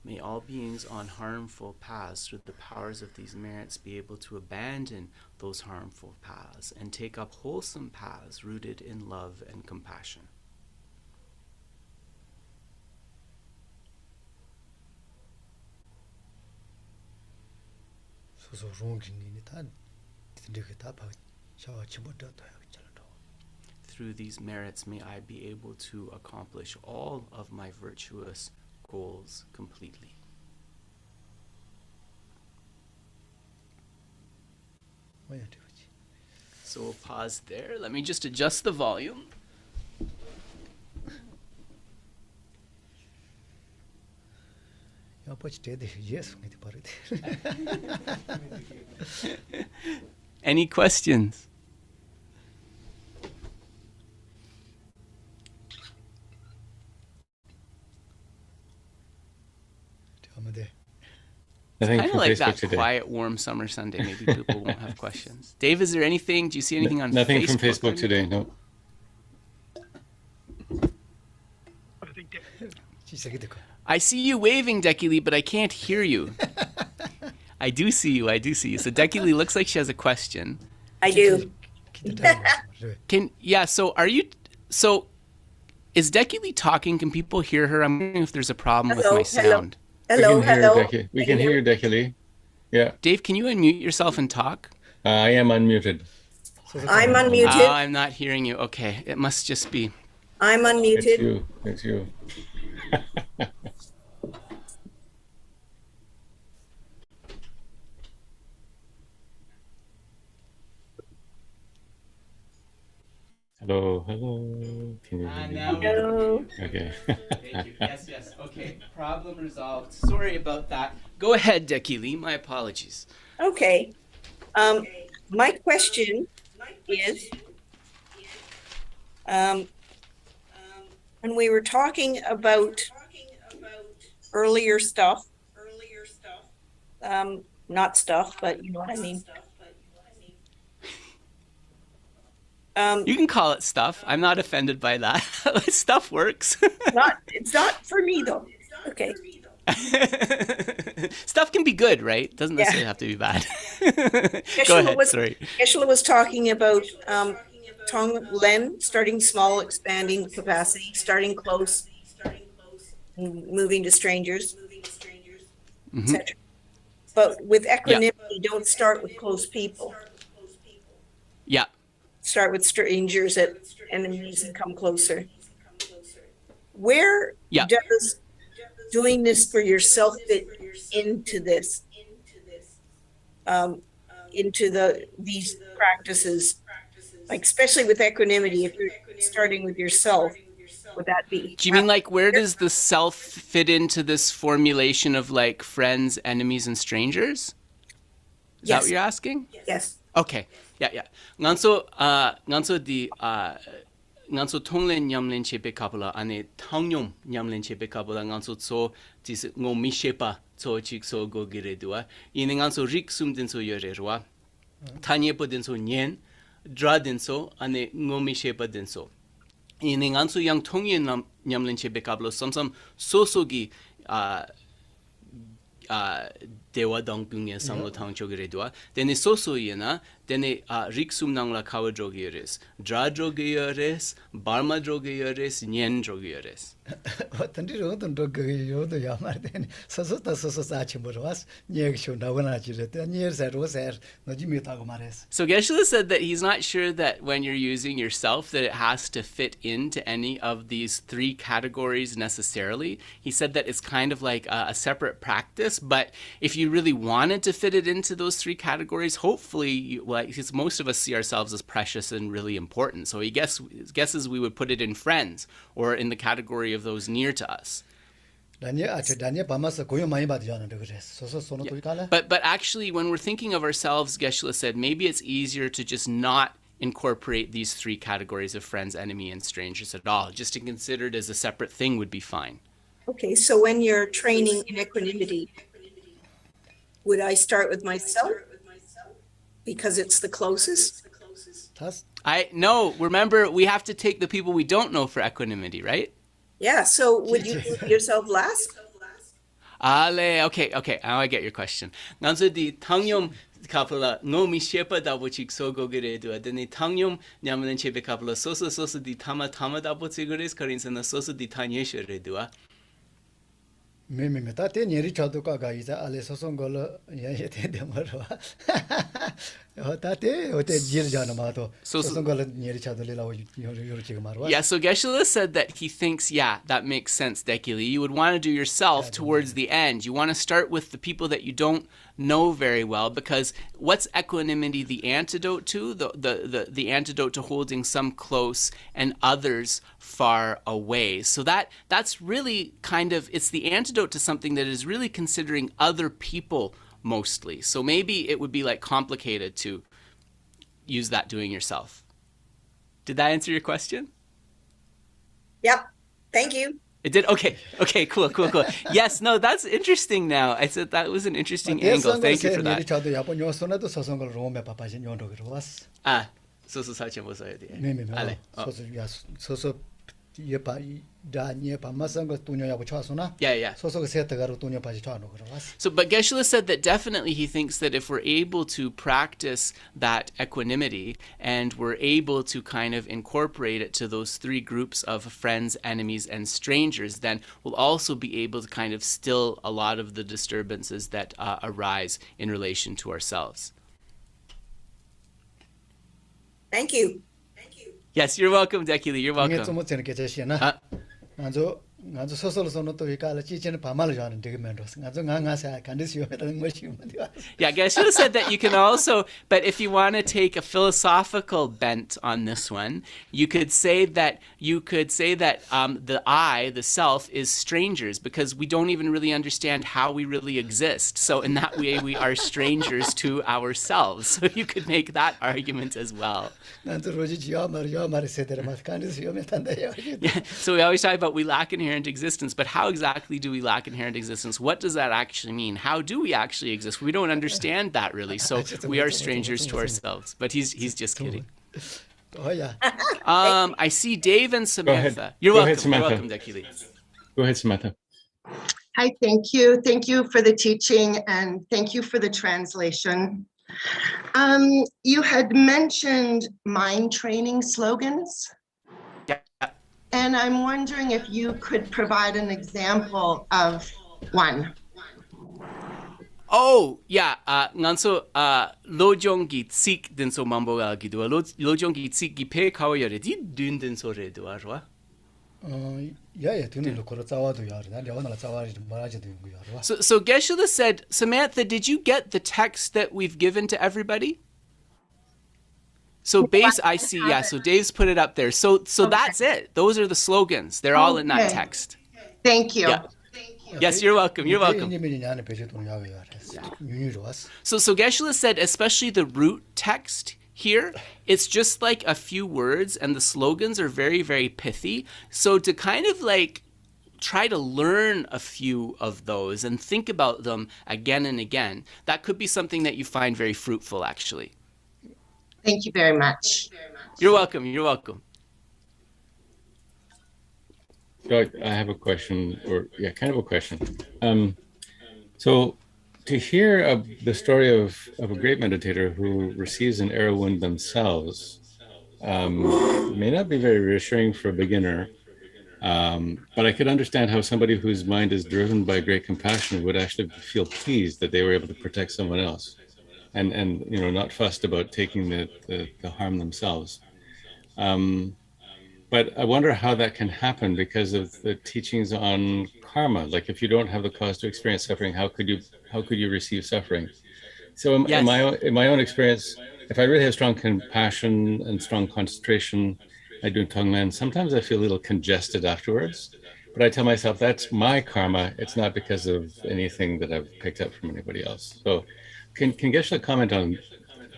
May all beings on harmful paths, through the powers of these merits, be able to abandon those harmful paths and take up wholesome paths rooted in love and compassion. Through these merits, may I be able to accomplish all of my virtuous goals completely. So we'll pause there. Let me just adjust the volume. Any questions? Nothing Kind of from like Facebook that today. quiet, warm summer Sunday. Maybe people won't have questions. Dave, is there anything? Do you see anything on Nothing Facebook? from Facebook or today. anything? No. I see you waving, Dekili, but I can't hear you. I do see you. I do see you. So Dekili looks like she has a question. I do. So are you, so is Dekili talking? Can people hear her? I'm wondering if there's a problem with Hello, my sound. Hello, we can hello. hear Deki. We can hear you, Dekili. Yeah, Dave, can you unmute yourself and talk? I am unmuted. I'm unmuted. I'm not hearing you. Okay. It must just be. I'm It's unmuted. you. It's you. Hello, hello. Can you hear me? Hello. Okay. Thank you. Yes, yes. Okay. Problem resolved. Sorry about that. Go ahead, Dekili. My apologies. Okay. My question is, when we were talking about earlier stuff, not stuff, but you know what I mean. You can call it stuff. I'm not offended by that. Stuff works. It's not for me though. Okay. Stuff can be good, right? Doesn't Yeah. necessarily have to be bad. Go ahead, sorry. Geshe was talking about Tong Len, starting small, expanding capacity, starting close, moving to strangers, etc. But with equanimity, don't start with close people. Yeah. Start with strangers at enemies and come closer. Where Yeah. does doing this for yourself fit into this? Into these practices, like especially with equanimity, if you're starting with yourself, would that be? Do you mean like where does the self fit into this formulation of like friends, enemies, and strangers? Is that what you're asking? Yes. Okay. Yeah. Nganso di nganso tonglen nyamlen chepe kapula ane tangyom nyamlen chepe kapula nganso so dis ngomi shepa so chik so go gire dua. Ine nganso rik sum den so yore rwa. Tanye po den so nyen, dra den so ane ngomi shepa den so. Ine nganso yang tongyen nyamlen chepe kapula samsam so gi dewa dangpungye samlo thang chogire dua dene soso yena dene riksum nangla kawa drogyeres dra drogyeres barma drogyeres nyen drogyeres Tanti ro ton dog yo do ya mar den so sa chimborwas nyeg shu na wana chire te nyer sa ro ser no ji mi ta go mares. So Geshe said that he's not sure that when you're using yourself that it has to fit into any of these three categories necessarily. He said that it's kind of like a separate practice, but if you really wanted to fit it into those three categories, hopefully, because most of us see ourselves as precious and really important. So he guesses we would put it in friends or in the category of those near to us. But actually, when we're thinking of ourselves, Geshe said, maybe it's easier to just not incorporate these three categories of friends, enemy, and strangers at all. Just to consider it as a separate thing would be fine. Okay, so when you're training in equanimity, would I start with myself because it's the closest? No, remember, we have to take the people we don't know for equanimity, right? Yeah, so would you put yourself last? Okay, now I get your question. Nganso di tangyom kapala ngomi shepa da bochik so go gere do deni tangyom nyamlen chebe kapala soso di tama da bochigres karinsa soso di tanyeshe redua. Me ta te nyeri chado ka ga isa ale sosong gol ya yete de marwa. Ta te ote jil jana ma to sosong gol nyeri chado le la yor chig marwa. Yeah, so Geshe said that he thinks, that makes sense, Dekili. You would want to do yourself towards the end. You want to start with the people that you don't know very well, because what's equanimity the antidote to? The antidote to holding some close and others far away. So that's really kind of, it's the antidote to something that is really considering other people mostly. So maybe it would be like complicated to use that doing yourself. Did that answer your question? Yep. Thank you. It did? Okay, cool. Yes, no, that's interesting now. I said that was an interesting angle. Thank you for that. So sache mo sayo di. Ale. So ye pa da nye pa masang tunyo ya bocha sona. Yeah. So set garu tunyo pa chwa no was. So but Geshe said that definitely he thinks that if we're able to practice that equanimity and we're able to kind of incorporate it to those three groups of friends, enemies, and strangers, then we'll also be able to kind of still a lot of the disturbances that arise in relation to ourselves. Thank you. Yes, you're welcome, Dekili. You're welcome. Yeah, Geshe said that you can also, but if you want to take a philosophical bent on this one, you could say that the I, the self, is strangers because we don't even really understand how we really exist. So in that way, we are strangers to ourselves. So you could make that argument as well. Yeah, so we always talk about we lack inherent existence, but how exactly do we lack inherent existence? What does that actually mean? How do we actually exist? We don't understand that really, so we are strangers to ourselves. But he's just kidding. Oh, yeah. I see Dave and Samantha. ahead. You're Go welcome. ahead, Samantha. You're welcome, Dr. Lee. Go ahead, Samantha. Hi, thank you. Thank you for the teaching and thank you for the translation. You had mentioned mind training slogans. Yeah. And I'm wondering if you could provide an example of one. Oh, yeah. Nganso lojong gi tsik din so mambo gi do. Lojong gi tsik gi pe kawa yore di dun din so re do arwa. Yeah, tuning the Kurosawa yard, and the one Maraja doing yard. So Geshe said, Samantha, did you get the text that we've given to everybody? So base, I see, yeah. So Dave's put it up there. So that's it. Those are the slogans. They're all in that Okay. text. Thank you. Yeah. Yes, you're welcome. You're welcome. So Geshe said, especially the root text here, it's just like a few words, and the slogans are very, very pithy. So to kind of like try to learn a few of those and think about them again and again, that could be something that you find very fruitful, actually. Thank you very much. You're welcome. You're welcome. So I have a question, or yeah, kind of a question. So to hear the story of a great meditator who receives an arrow wound themselves may not be very reassuring for a beginner, but I could understand how somebody whose mind is driven by great compassion would actually feel pleased that they were able to protect someone else, and you know, not fussed about taking the harm themselves. But I wonder how that can happen because of the teachings on karma. Like, if you don't have the cause to experience suffering, how could you receive suffering? So in my own experience, if I really have strong compassion and strong concentration, I do Tokme, sometimes I feel a little congested afterwards. But I tell myself that's my karma. It's not because of anything that I've picked up from anybody else. So can Geshe comment on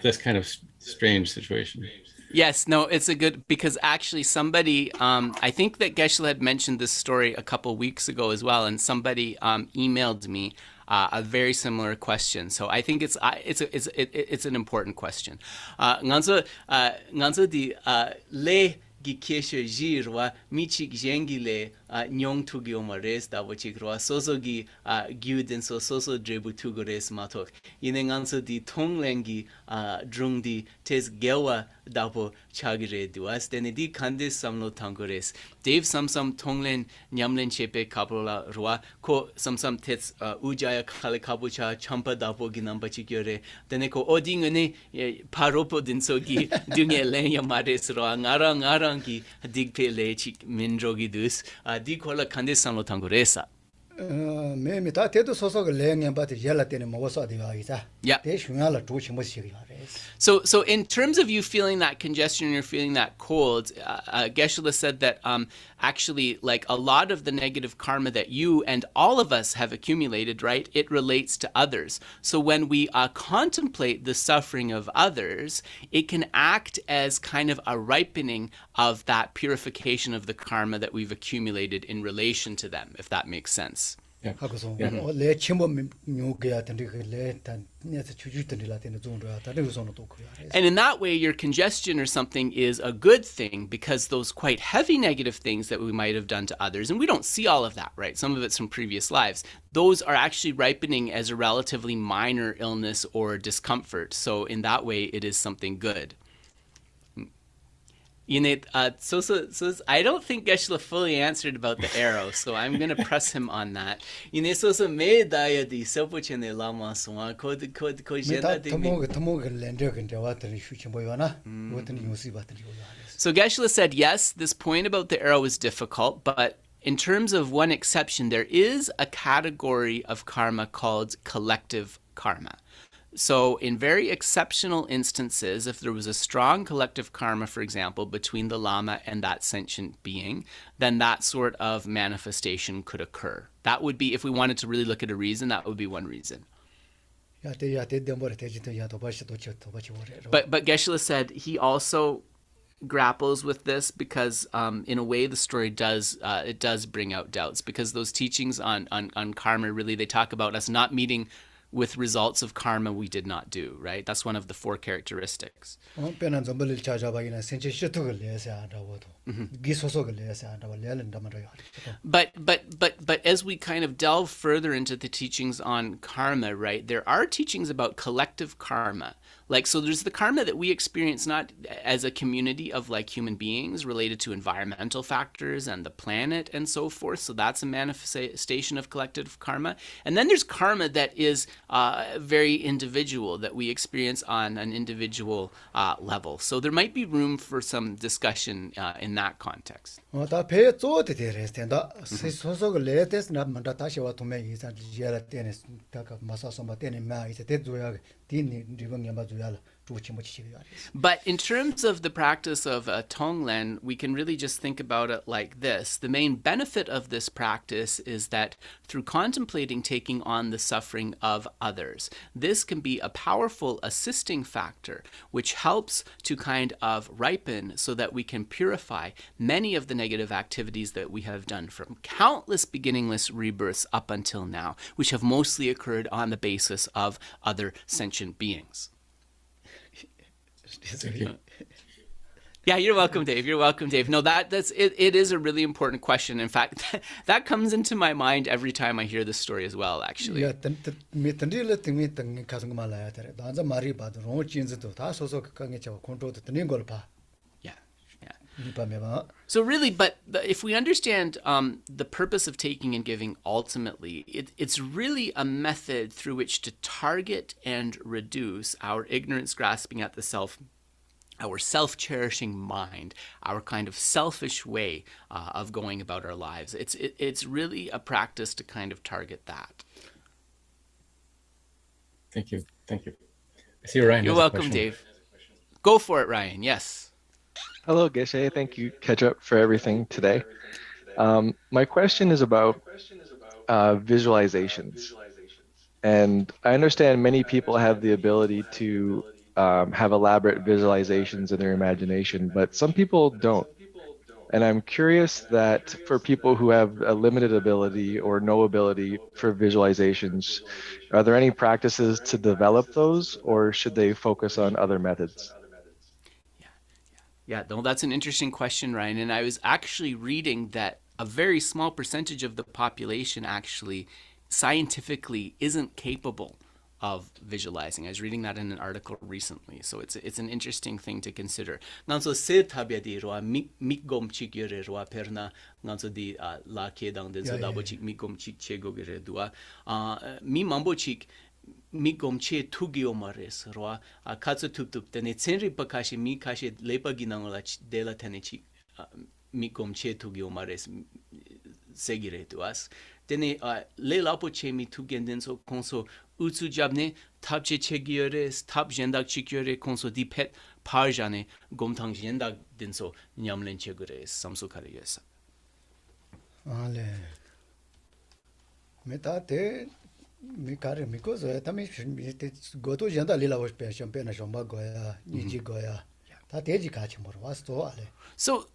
this kind of strange situation? Yes, no, it's a good, because actually somebody, I think that Geshe had mentioned this story a couple weeks ago as well, and somebody emailed me a very similar question. So I think it's an important question. Nganzo di le gi keshe jirwa michik jengile nyong tugi omares da wachikwa soso gi gyuden soso drebu tugores matok ine nganso di tonglengi drung di tes gewa dapo chagire duas dene di kandes samlo tangores Dave samsam tonglen nyamlen chepe kapola ruwa ko samsam tes ujaya kale kabucha champa dapo gi nampachikyore dene ko odingene paropo dinso gi dunge lenya mares ruwa ngarang ki digpe le chik minrogi dus di kola kandes samlo tangoresa. Me ta tedo soso ga leng ba te yela tene mo so de ga isa. Yeah. Te shunga la tu chimo shi ga res. So in terms of you feeling that congestion, you're feeling that cold, Geshe said that actually, like, a lot of the negative karma that you and all of us have accumulated, right, it relates to others. So when we contemplate the suffering of others, it can act as kind of a ripening of that purification of the karma that we've accumulated in relation to them, if that makes sense. Yeah. 하고서 le chimo nyu ga tan de le tan ne se chu chu tan la ten zong da ta de so no to ku ya res. And in that way, your congestion or something is a good thing, because those quite heavy negative things that we might have done to others, and we don't see all of that, right? Some of it's from previous lives. Those are actually ripening as a relatively minor illness or discomfort. So in that way, it is something good. You know, so I don't think Geshe fully answered about the arrow, so I'm going to press him on that. You know, so me daya di sepo chene lama suwa ko jenda de me. Tomo ga lender ga de wa tan shu chimo yo na. Wo tan yu si ba tan yo res. So Geshe said, yes, this point about the arrow is difficult, but in terms of one exception, there is a category of karma called collective karma. So in very exceptional instances, if there was a strong collective karma, for example, between the lama and that sentient being, then that sort of manifestation could occur. That would be, if we wanted to really look at a reason, that would be one reason. Ya te de mo te jito ya to ba shi to wo re. But Geshe said he also grapples with this because in a way the story does bring out doubts, because those teachings on karma, really, they talk about us not meeting with results of karma we did not do, right? That's one of the 4 characteristics. 변한 점벌을 찾아봐기나 생체 시도를 내서 한다고도 기소속을 내서 한다고 내는다 말이야. But as we kind of delve further into the teachings on karma, right, there are teachings about collective karma. Like, so there's the karma that we experience not as a community of like human beings related to environmental factors and the planet and so forth. So that's a manifestation of collective karma. And then there's karma that is very individual, that we experience on an individual level. So there might be room for some discussion in that context. 다 배에 쪼대 되랬는데 소속을 내대서 나만다 다시 와 도매 이상 지야라 때네 다가 마사서 때네 마 이제 대조야 디니 리봉야 바조야 But in terms of the practice of Tonglen, we can really just think about it like this. The main benefit of this practice is that through contemplating taking on the suffering of others, this can be a powerful assisting factor which helps to kind of ripen so that we can purify many of the negative activities that we have done from countless beginningless rebirths up until now, which have mostly occurred on the basis of other sentient beings. Yeah, you're welcome, Dave. You're welcome, Dave. No, that's it. It is a really important question. In fact, that comes into my mind every time I hear this story as well, actually. Yeah, So really, but if we understand the purpose of taking and giving ultimately, it's really a method through which to target and reduce our ignorance grasping at the self, our self-cherishing mind, our kind of selfish way of going about our lives. It's really a practice to kind of target that. Thank you. Thank you. I see Ryan. You're welcome, Dave. Go for it, Ryan. Yes. Hello, Geshe. Thank you, Kedrup, for everything today. My question is about visualizations. And I understand many people have the ability to have elaborate visualizations in their imagination, but some people don't. And I'm curious that for people who have a limited ability or no ability for visualizations, are there any practices to develop those, or should they focus on other methods? Yeah, no, that's an interesting question, Ryan. And I was actually reading that a very small percentage of the population actually scientifically isn't capable of visualizing. I was reading that in an article recently, so it's an interesting thing to consider. Nganso se tabedi roa migom chigyore roa perna nganso di la kedang den so dabo chik migom chik chego gere dua mi mambo chik migom che tugio mares roa katsu tup tene tsenri pakashi mi kashi lepa ginangola dela tene chik migom che tugio mares segire tuas tene le lapo che mi tugen den so konso utsu jabne tabche chegiores tab jendak chikyore konso di pet parjane gomtang jendak den so nyamlen chegures samso kare yesa ale metate mi kare mi kozo tami goto jenda lila was pe champagne shomba goya niji goya ta teji ka chimor was to ale so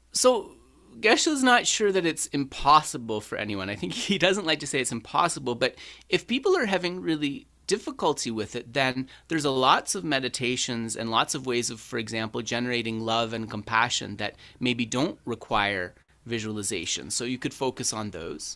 Geshe's not sure that it's impossible for anyone. I think he doesn't like to say it's impossible, but if people are having really difficulty with it, then there's lots of meditations and lots of ways of, for example, generating love and compassion that maybe don't require visualization. So you could focus on those.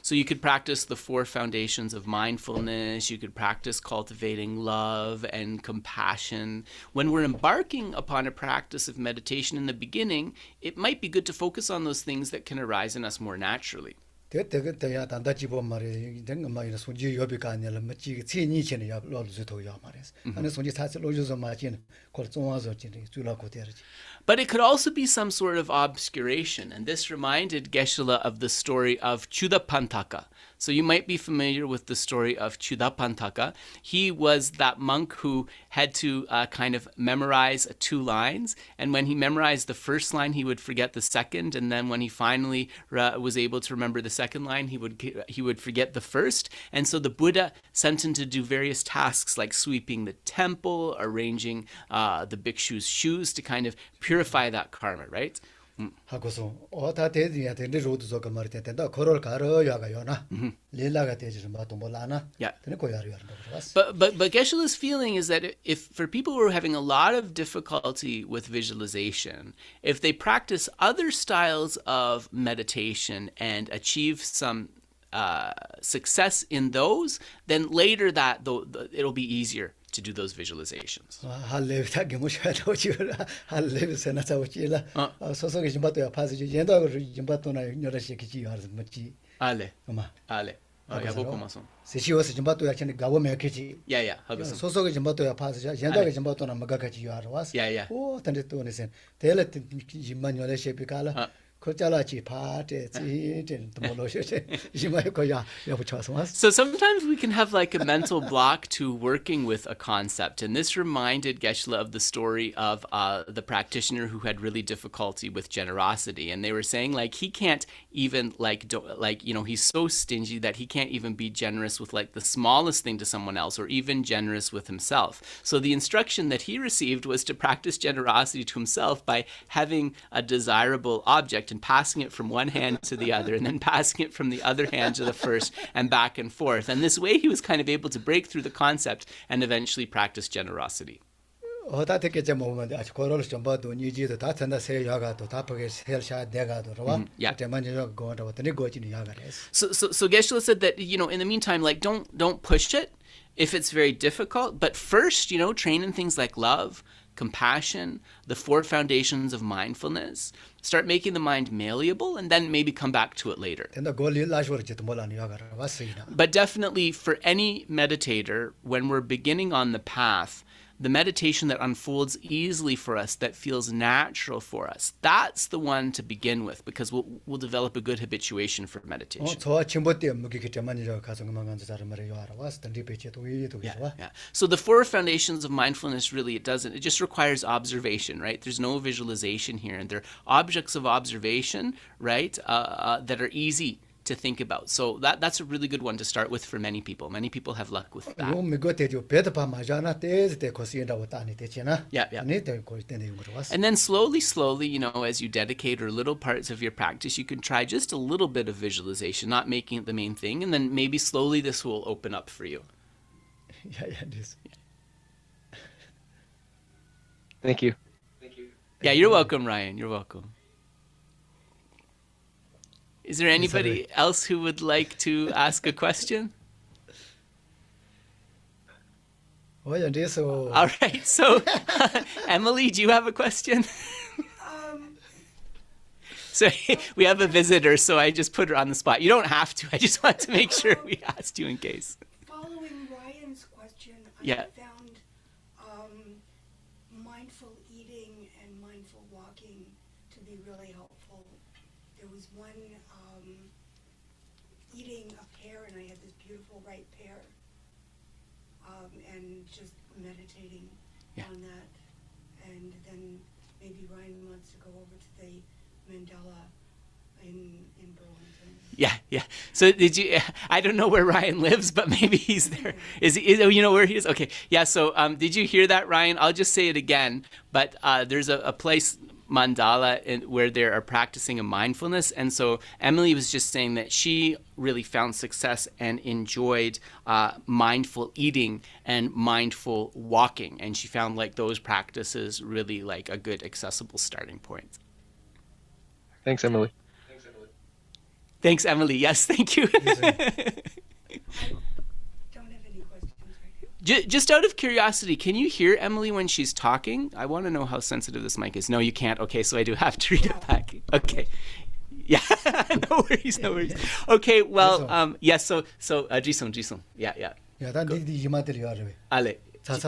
So you could practice the 4 foundations of mindfulness. You could practice cultivating love and compassion. When we're embarking upon a practice of meditation in the beginning, it might be good to focus on those things that can arise in us more naturally. But it could also be some sort of obscuration, and this reminded Geshe of the story of Chudapantaka. So you might be familiar with the story of Chudapantaka. He was that monk who had to kind of memorize 2 lines, and when he memorized the first line, he would forget the second, and then when he finally was able to remember the second line, he would forget the first. And so the Buddha sent him to do various tasks like sweeping the temple, arranging the bhikshu's shoes to kind of purify that karma, right? 하고서 어다 대디야 되는 로드서 그 말이 된다. 거를 가려야가 요나. 릴라가 되지 좀 봐도 몰라나. Yeah. 되는 거야로 한다고 그랬어. But Geshe-la's feeling is that if for people who are having a lot of difficulty with visualization, if they practice other styles of meditation and achieve some success in those, then later it'll be easier to do those visualizations. 할레비다 게무셔야 되지. 할레비세나 자오지라. 소소게 좀 봐도야 파지 연다고 좀 봐도나 여러시 기지 하는 뭐지. Ale. 엄마. Ale. Ya poco más. 세시워서 좀 봐도야 전에 가보면 기지. Yeah. 하고서. 소소게 좀 봐도야 파지. 연다고 좀 봐도나 뭐가 같이 하러 왔어. Yeah. 오, 근데 또 네선. 대래 짐만 열에 비가라. 그잘라지 파데 지든 도모로셔제 이마에 거야 여부쳐서 왔어. So sometimes we can have like a mental block to working with a concept, and this reminded Geshe of the story of the practitioner who had really difficulty with generosity, and they were saying like he can't even he's so stingy that he can't even be generous with like the smallest thing to someone else, or even generous with himself. So the instruction that he received was to practice generosity to himself by having a desirable object and passing it from one hand to the other, and then passing it from the other hand to the first, and back and forth. And this way he was kind of able to break through the concept and eventually practice generosity. 어다테게 좀 보면 아주 고로를 좀 봐도 니지도 다 전다 세 야가도 다프게 셀샤 내가도 와. 때만 저 거다 왔더니 거지는 야가래서. So Geshe said that, in the meantime, like don't push it if it's very difficult, but first, train in things like love, compassion, the 4 foundations of mindfulness. Start making the mind malleable, and then maybe come back to it later. But definitely for any meditator, when we're beginning on the path, the meditation that unfolds easily for us, that feels natural for us, that's the one to begin with, because we'll develop a good habituation for meditation. Yeah. So the 4 foundations of mindfulness, really, it just requires observation, right? There's no visualization here, and they're objects of observation, right, that are easy to think about. So that's a really good one to start with for many people. Many people have luck with that. Yeah. And then slowly, as you dedicate or little parts of your practice, you can try just a little bit of visualization, not making it the main thing, and then maybe slowly this will open up for you. Thank you. Yeah, you're welcome, Ryan. You're welcome. Is there anybody else who would like to ask a question? All right. So, Emily, do you have a question? So we have a visitor, so I just put her on the spot. You don't have to. I just want to make sure we asked you in case. Following Ryan's question, Yeah. I found mindful eating and mindful walking to be really helpful. There was one eating a pear, and I had this beautiful ripe pear, and just meditating on that. And then maybe Ryan wants to go over to the Mandela in Burlington. Yeah. So did you? I don't know where Ryan lives, but maybe he's there. You know where he is? Okay. Yeah. So did you hear that, Ryan? I'll just say it again. But there's a place, Mandala, where they are practicing a mindfulness, and so Emily was just saying that she really found success and enjoyed mindful eating and mindful walking, and she found like those practices really like a good accessible starting point. Thanks, Emily. Thanks, Emily. Yes, thank you. I don't have any questions right now. Just out of curiosity, can you hear Emily when she's talking? I want to know how sensitive this mic is. No, you can't. Okay, so I do have to read it back. Okay. Yeah, no worries. Okay, well, yes, so Jisung. Yeah. Ale. Yeah,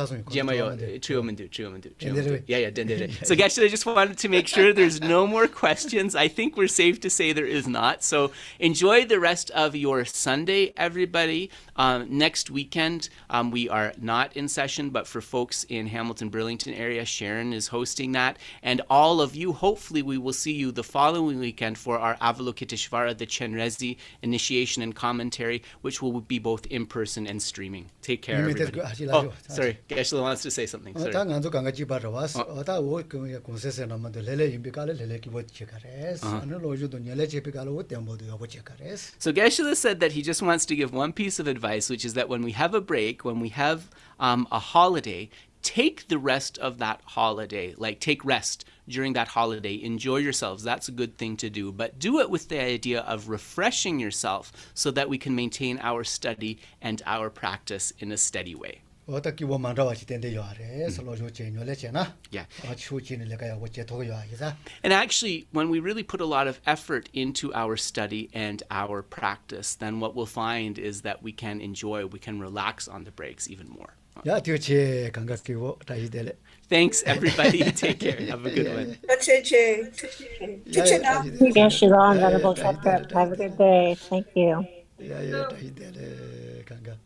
dendere. So Geshe, I just wanted to make sure there's no more questions. I think we're safe to say there is not. So enjoy the rest of your Sunday, everybody. Next weekend, we are not in session, but for folks in Hamilton, Burlington area, Sharon is hosting that. And all of you, hopefully we will see you the following weekend for our Avalokiteshvara, the Chenrezig initiation and commentary, which will be both in person and streaming. Take care, everybody. Oh, sorry. sorry. Geshe wants to say something. Sorry. 다 간조 강가지 바라와스 어다 오 공세세 남한테 레레 임비가레 레레 기보 체카레스 아니 로주도 녀레 체피가로 템보도 여보 체카레스. So Geshe said that he just wants to give one piece of advice, which is that when we have a break, when we have a holiday, take the rest of that holiday, like take rest during that holiday, enjoy yourselves. That's a good thing to do, but do it with the idea of refreshing yourself so that we can maintain our study and our practice in a steady way. 어다 기보 만라와치 텐데 요아레스 로주 체녀레 체나. Yeah. 아치우치네 레가 여보 체토고 요아이자. And actually, when we really put a lot of effort into our study and our practice, then what we'll find is that we can enjoy, we can relax on the breaks even more. 야 티오체 강가기보 다이데레. Thanks, everybody. Take care. Have a good one. Che. Geshe Ron, Venerable Shepherd. Have a good day. Thank you. 야 다이데레 강가.